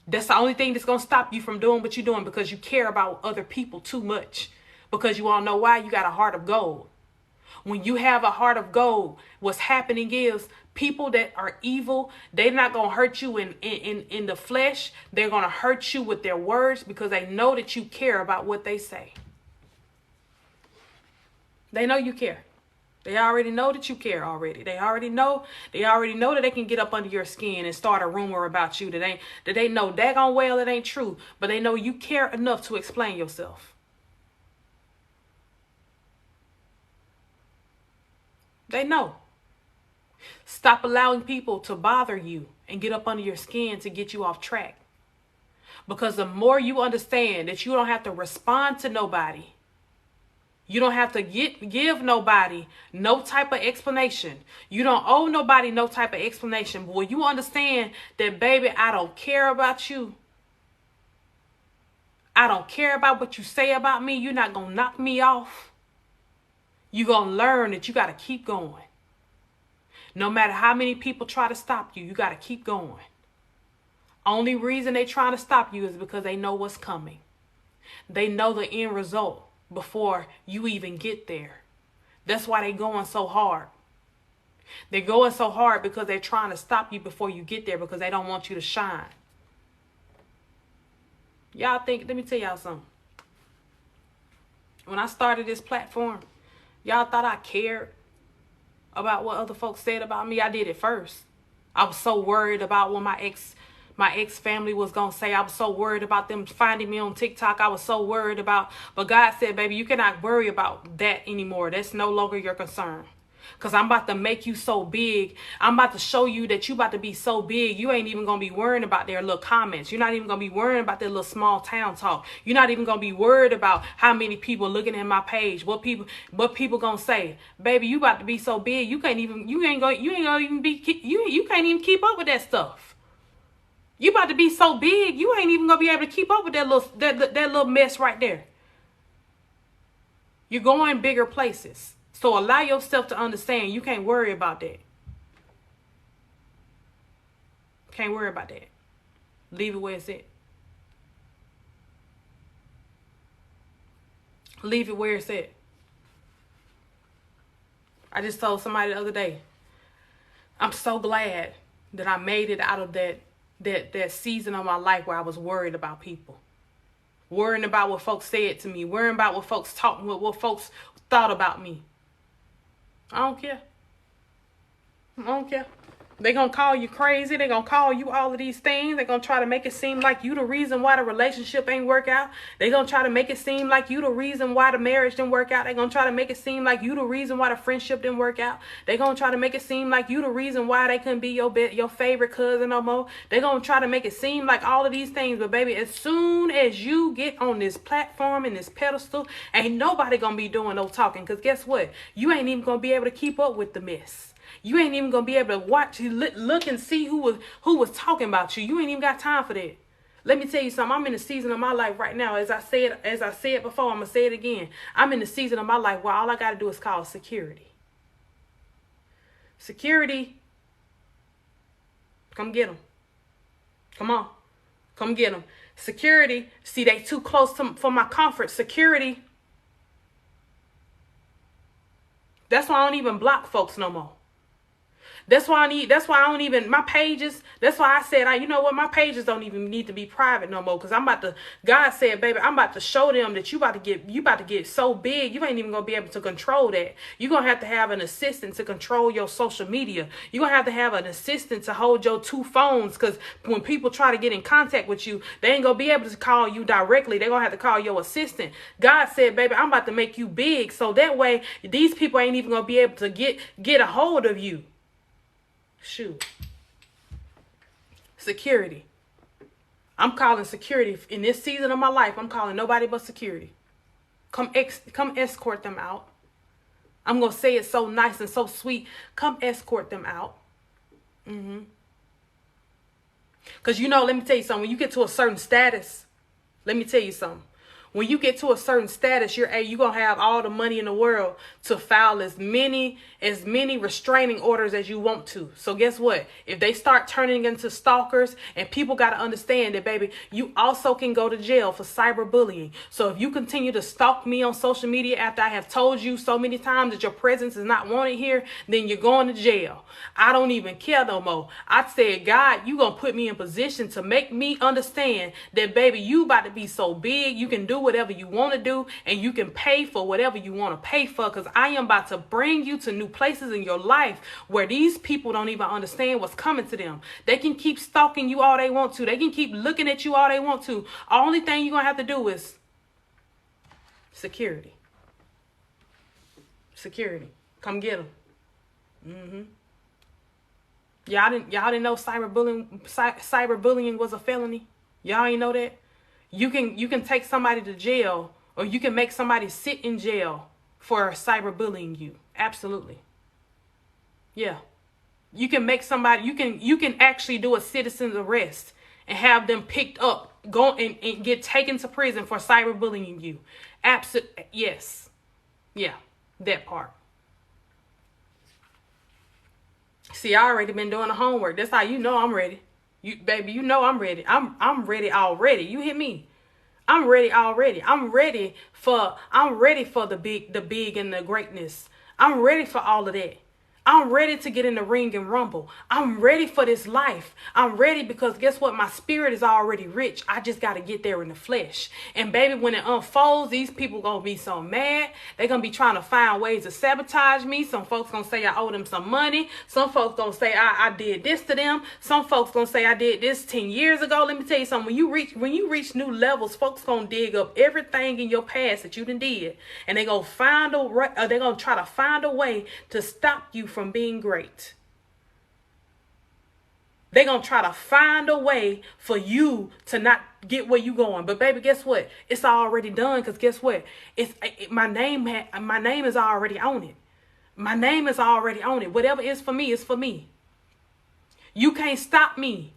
That's the only thing that's going to stop you from doing what you're doing, because you care about other people too much. Because you all know why? You got a heart of gold. When you have a heart of gold, what's happening is people that are evil, they're not going to hurt you in the flesh. They're going to hurt you with their words, because they know that you care about what they say. They know you care. They already know that you care already. They already know that they can get up under your skin and start a rumor about you that they know daggone well it ain't true, but they know you care enough to explain yourself. They know. Stop allowing people to bother you and get up under your skin to get you off track. Because the more you understand that you don't have to respond to nobody, you don't have to give nobody no type of explanation. You don't owe nobody no type of explanation. But when you understand that, baby, I don't care about you. I don't care about what you say about me. You're not going to knock me off. You're going to learn that you got to keep going. No matter how many people try to stop you, you got to keep going. Only reason they trying to stop you is because they know what's coming. They know the end result before you even get there. That's why they going so hard. They're going so hard because they're trying to stop you before you get there, because they don't want you to shine. Y'all think, let me tell y'all something. When I started this platform, y'all thought I cared about what other folks said about me. I did it first. I was so worried about what my ex family was going to say. I was so worried about them finding me on TikTok. I was so worried about, but God said, baby, you cannot worry about that anymore. That's no longer your concern. Because I'm about to make you so big. I'm about to show you that you about to be so big. You ain't even going to be worrying about their little comments. You're not even going to be worrying about their little small town talk. You're not even going to be worried about how many people looking at my page. What people going to say. Baby, you about to be so big. You can't even keep up with that stuff. You about to be so big. You ain't even going to be able to keep up with that little mess right there. You're going bigger places. So allow yourself to understand you can't worry about that. Can't worry about that. Leave it where it's at. Leave it where it's at. I just told somebody the other day, I'm so glad that I made it out of that season of my life where I was worried about people. Worrying about what folks said to me. Worrying about what folks what folks thought about me. I don't care. I don't care. They're going to call you crazy. They're going to call you all of these things. They're going to try to make it seem like you the reason why the relationship ain't work out. They're going to try to make it seem like you the reason why the marriage didn't work out. They're going to try to make it seem like you the reason why the friendship didn't work out. They're going to try to make it seem like you the reason why they couldn't be your favorite cousin no more. They're going to try to make it seem like all of these things. But baby, as soon as you get on this platform and this pedestal, ain't nobody going to be doing no talking. Because guess what? You ain't even going to be able to keep up with the mess. You ain't even going to be able to watch, look and see who was talking about you. You ain't even got time for that. Let me tell you something. I'm in a season of my life right now. As I said before, I'm going to say it again. I'm in the season of my life where all I got to do is call security. Security. Come get them. Come on. Come get them. Security. See, they too close for my comfort. Security. That's why I don't even block folks no more. That's why I don't even, my pages, that's why I said, you know what, my pages don't even need to be private no more. Because God said, baby, I'm about to show them that you about to get so big, you ain't even going to be able to control that. You're going to have an assistant to control your social media. You're going to have an assistant to hold your two phones. Because when people try to get in contact with you, they ain't going to be able to call you directly. They're going to have to call your assistant. God said, baby, I'm about to make you big. So that way, these people ain't even going to be able to get a hold of you. Shoot. Security. I'm calling security in this season of my life. I'm calling nobody but security. Come escort them out. I'm going to say it so nice and so sweet. Come escort them out. Because, let me tell you something. When you get to a certain status, let me tell you something. When you get to a certain status, you're going to have all the money in the world to file as many restraining orders as you want to. So guess what? If they start turning into stalkers, and people got to understand that, baby, you also can go to jail for cyberbullying. So if you continue to stalk me on social media after I have told you so many times that your presence is not wanted here, then you're going to jail. I don't even care no more. I said, God, you going to put me in position to make me understand that, baby, you about to be so big, you can do whatever you want to do, and you can pay for whatever you want to pay for, because I am about to bring you to new places in your life where these people don't even understand what's coming to them. They can keep stalking you all they want to. They can keep looking at you all they want to. Only thing you're going to have to do is security. Security. Come get them. Y'all didn't know cyberbullying was a felony? Y'all ain't know that? You can take somebody to jail, or you can make somebody sit in jail for cyberbullying you. Absolutely. Yeah. You can make somebody, you can actually do a citizen's arrest and have them picked up, go and get taken to prison for cyberbullying you. Absolutely. Yes. Yeah. That part. See, I already been doing the homework. That's how you know I'm ready. Baby, I'm ready. I'm ready already. You hear me? I'm ready already. I'm ready for the big and the greatness. I'm ready for all of that. I'm ready to get in the ring and rumble. I'm ready for this life. I'm ready because guess what? My spirit is already rich. I just got to get there in the flesh. And baby, when it unfolds, these people going to be so mad. They're going to be trying to find ways to sabotage me. Some folks going to say I owe them some money. Some folks going to say I did this to them. Some folks going to say I did this 10 years ago. Let me tell you something. When you reach new levels, folks going to dig up everything in your past that you done did. And they're going to try to find a way to stop you from being great. They're going to try to find a way for you to not get where you going. But baby, guess what? It's already done, because guess what? My name is already on it. My name is already on it. Whatever is for me is for me. You can't stop me.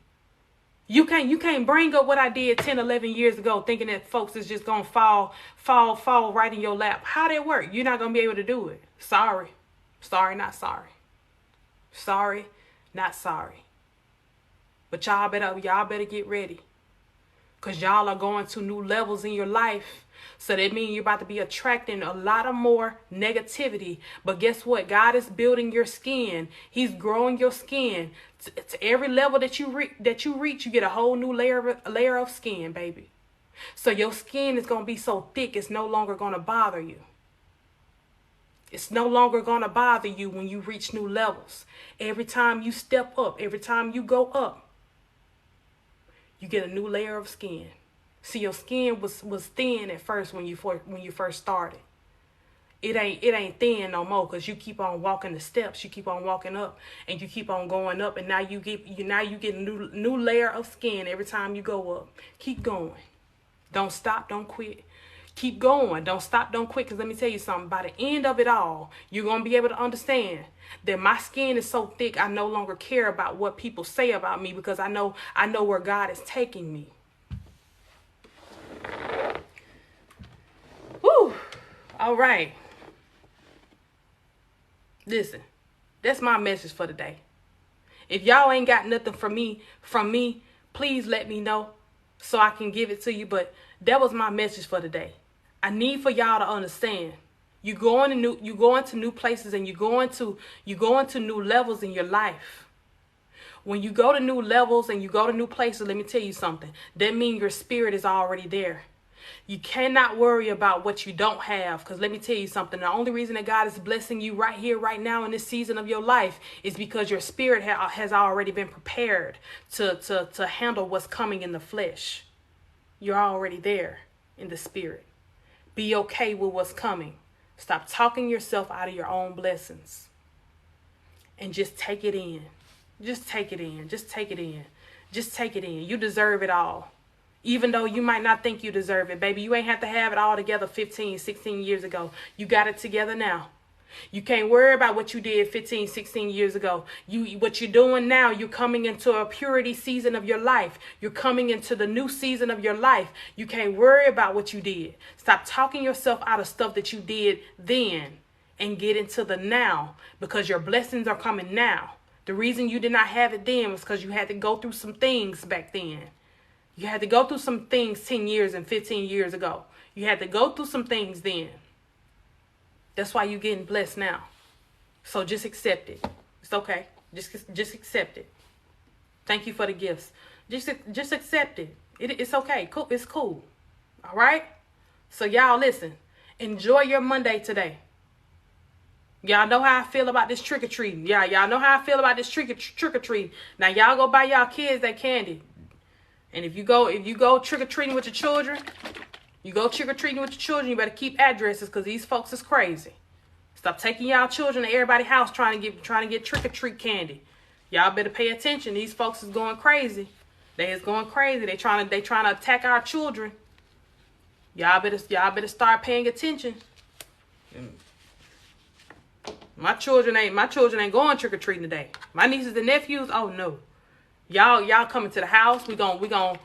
You can't bring up what I did 10, 11 years ago thinking that folks is just going to fall right in your lap. How that work? You're not going to be able to do it. Sorry. Sorry, not sorry. Sorry, not sorry. But y'all better get ready. Because y'all are going to new levels in your life. So that means you're about to be attracting a lot of more negativity. But guess what? God is building your skin. He's growing your skin. To every level that you reach, you get a whole new layer of skin, baby. So your skin is going to be so thick, it's no longer going to bother you. It's no longer going to bother you when you reach new levels. Every time you step up, every time you go up, you get a new layer of skin. See, your skin was thin at first when you first started. It ain't thin no more, because you keep on walking the steps. You keep on walking up, and you keep on going up, and now you get a new layer of skin every time you go up. Keep going. Don't stop. Don't quit. Keep going. Don't stop. Don't quit. Because let me tell you something. By the end of it all, you're going to be able to understand that my skin is so thick, I no longer care about what people say about me, because I know where God is taking me. Woo. All right. Listen, that's my message for today. If y'all ain't got nothing from me, please let me know so I can give it to you. But that was my message for today. I need for y'all to understand. You going to new places, and you going to new levels in your life. When you go to new levels and you go to new places, let me tell you something. That means your spirit is already there. You cannot worry about what you don't have, because let me tell you something. The only reason that God is blessing you right here, right now in this season of your life is because your spirit has already been prepared to handle what's coming in the flesh. You're already there in the spirit. Be okay with what's coming. Stop talking yourself out of your own blessings. And just take it in. Just take it in. Just take it in. Just take it in. You deserve it all. Even though you might not think you deserve it, baby. You ain't have to have it all together 15, 16 years ago. You got it together now. You can't worry about what you did 15, 16 years ago. What you're doing now, you're coming into a purity season of your life. You're coming into the new season of your life. You can't worry about what you did. Stop talking yourself out of stuff that you did then and get into the now, because your blessings are coming now. The reason you did not have it then was because you had to go through some things back then. You had to go through some things 10 years and 15 years ago. You had to go through some things then. That's why you're getting blessed now. So just accept it. It's okay. Just accept it. Thank you for the gifts. Just accept it. It's okay. Cool. It's cool. All right? So y'all listen. Enjoy your Monday today. Y'all know how I feel about this trick-or-treating. Yeah, y'all know how I feel about this trick-or-treating. Now y'all go buy y'all kids that candy. And if you go trick-or-treating with your children, you better keep addresses, because these folks is crazy. Stop taking y'all children to everybody's house trying to get trick-or-treat candy. Y'all better pay attention. These folks is going crazy. They is going crazy. They trying to attack our children. Y'all better start paying attention. My children ain't going trick-or-treating today. My nieces and nephews, oh no. Y'all coming to the house. We gonna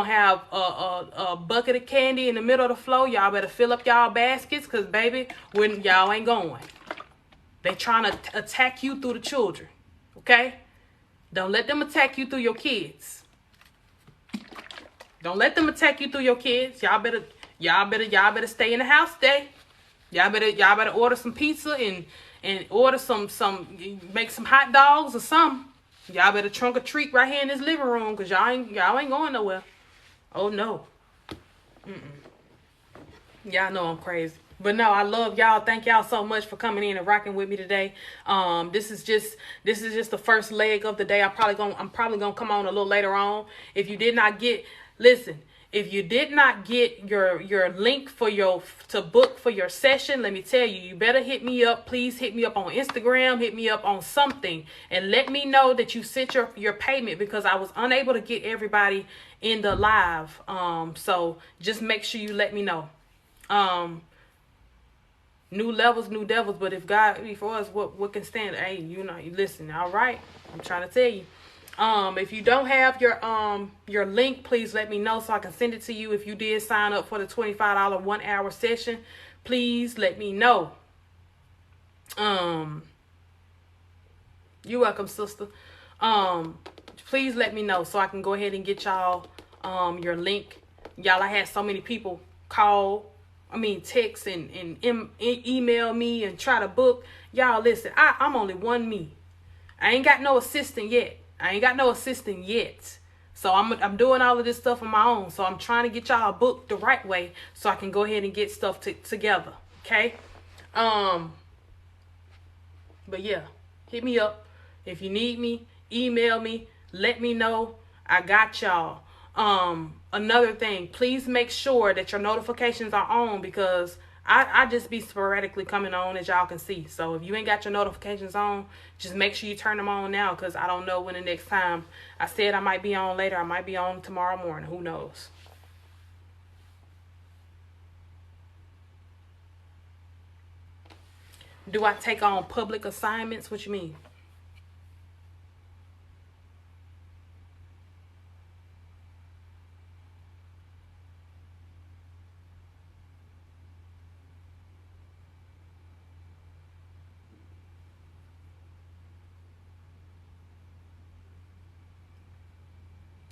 have a bucket of candy in the middle of the floor. Y'all better fill up y'all baskets, because baby, when y'all ain't going. They trying to attack you through the children. Okay? Don't let them attack you through your kids. Don't let them attack you through your kids. Y'all better stay in the house today. Y'all better order some pizza and order make some hot dogs or something. Y'all better trunk or treat right here in this living room, because y'all ain't going nowhere. Oh, no. Y'all know I'm crazy. But no, I love y'all. Thank y'all so much for coming in and rocking with me today. This is just the first leg of the day. I'm probably gonna come on a little later on. If you did not get your link to book for your session, let me tell you, you better hit me up. Please hit me up on Instagram, hit me up on something, and let me know that you sent your payment, because I was unable to get everybody in the live. So just make sure you let me know. New levels, new devils, but if God be for us, what can stand? Hey, you listen, all right? I'm trying to tell you. If you don't have your link, please let me know so I can send it to you. If you did sign up for the $25 1 hour session, please let me know. You're welcome, sister. Please let me know so I can go ahead and get y'all your link. Y'all, I had so many people text and email me and try to book. Y'all, listen, I'm only one me. I ain't got no assistant yet. So I'm doing all of this stuff on my own. So I'm trying to get y'all booked the right way so I can go ahead and get stuff together. Okay? But yeah, hit me up. If you need me, email me. Let me know. I got y'all. Another thing, please make sure that your notifications are on, because I just be sporadically coming on, as y'all can see. So if you ain't got your notifications on, just make sure you turn them on now, because I don't know when the next time. I said I might be on later. I might be on tomorrow morning. Who knows? Do I take on public assignments? What you mean?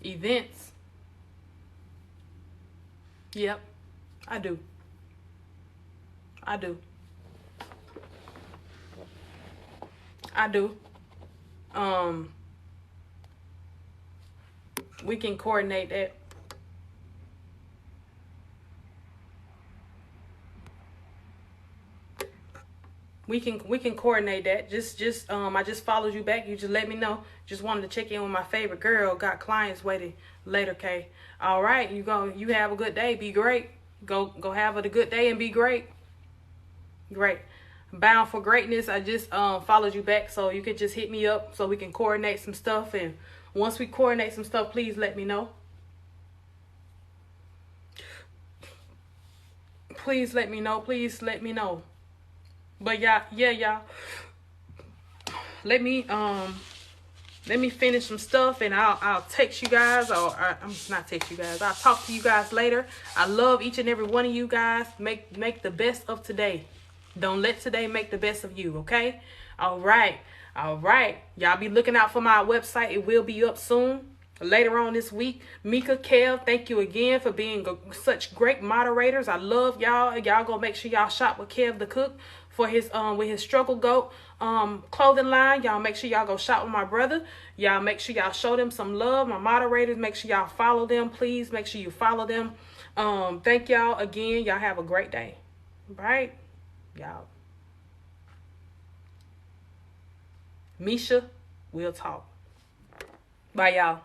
Events. Yep, I do. I do. We can coordinate that. We can coordinate that. I just followed you back. You just let me know. Just wanted to check in with my favorite girl. Got clients waiting later, Kay. All right, you have a good day. Be great. Go have a good day and be great. Great. Bound for greatness. I just followed you back, so you could just hit me up so we can coordinate some stuff. And once we coordinate some stuff, please let me know. Please let me know. Please let me know. But y'all. Let me finish some stuff, and I'll text you guys, or I'm not text you guys. I'll talk to you guys later. I love each and every one of you guys. Make the best of today. Don't let today make the best of you, okay? All right. Y'all be looking out for my website. It will be up soon. Later on this week. Mika, Kev, thank you again for being such great moderators. I love y'all. Y'all gonna make sure y'all shop with Kev the Cook for his with his Struggle Goat clothing line. Y'all make sure y'all go shop with my brother. Y'all make sure y'all show them some love. My moderators, make sure y'all follow them. Please make sure you follow them. Thank y'all again. Y'all have a great day. Right? Y'all. Misha, we'll talk. Bye, y'all.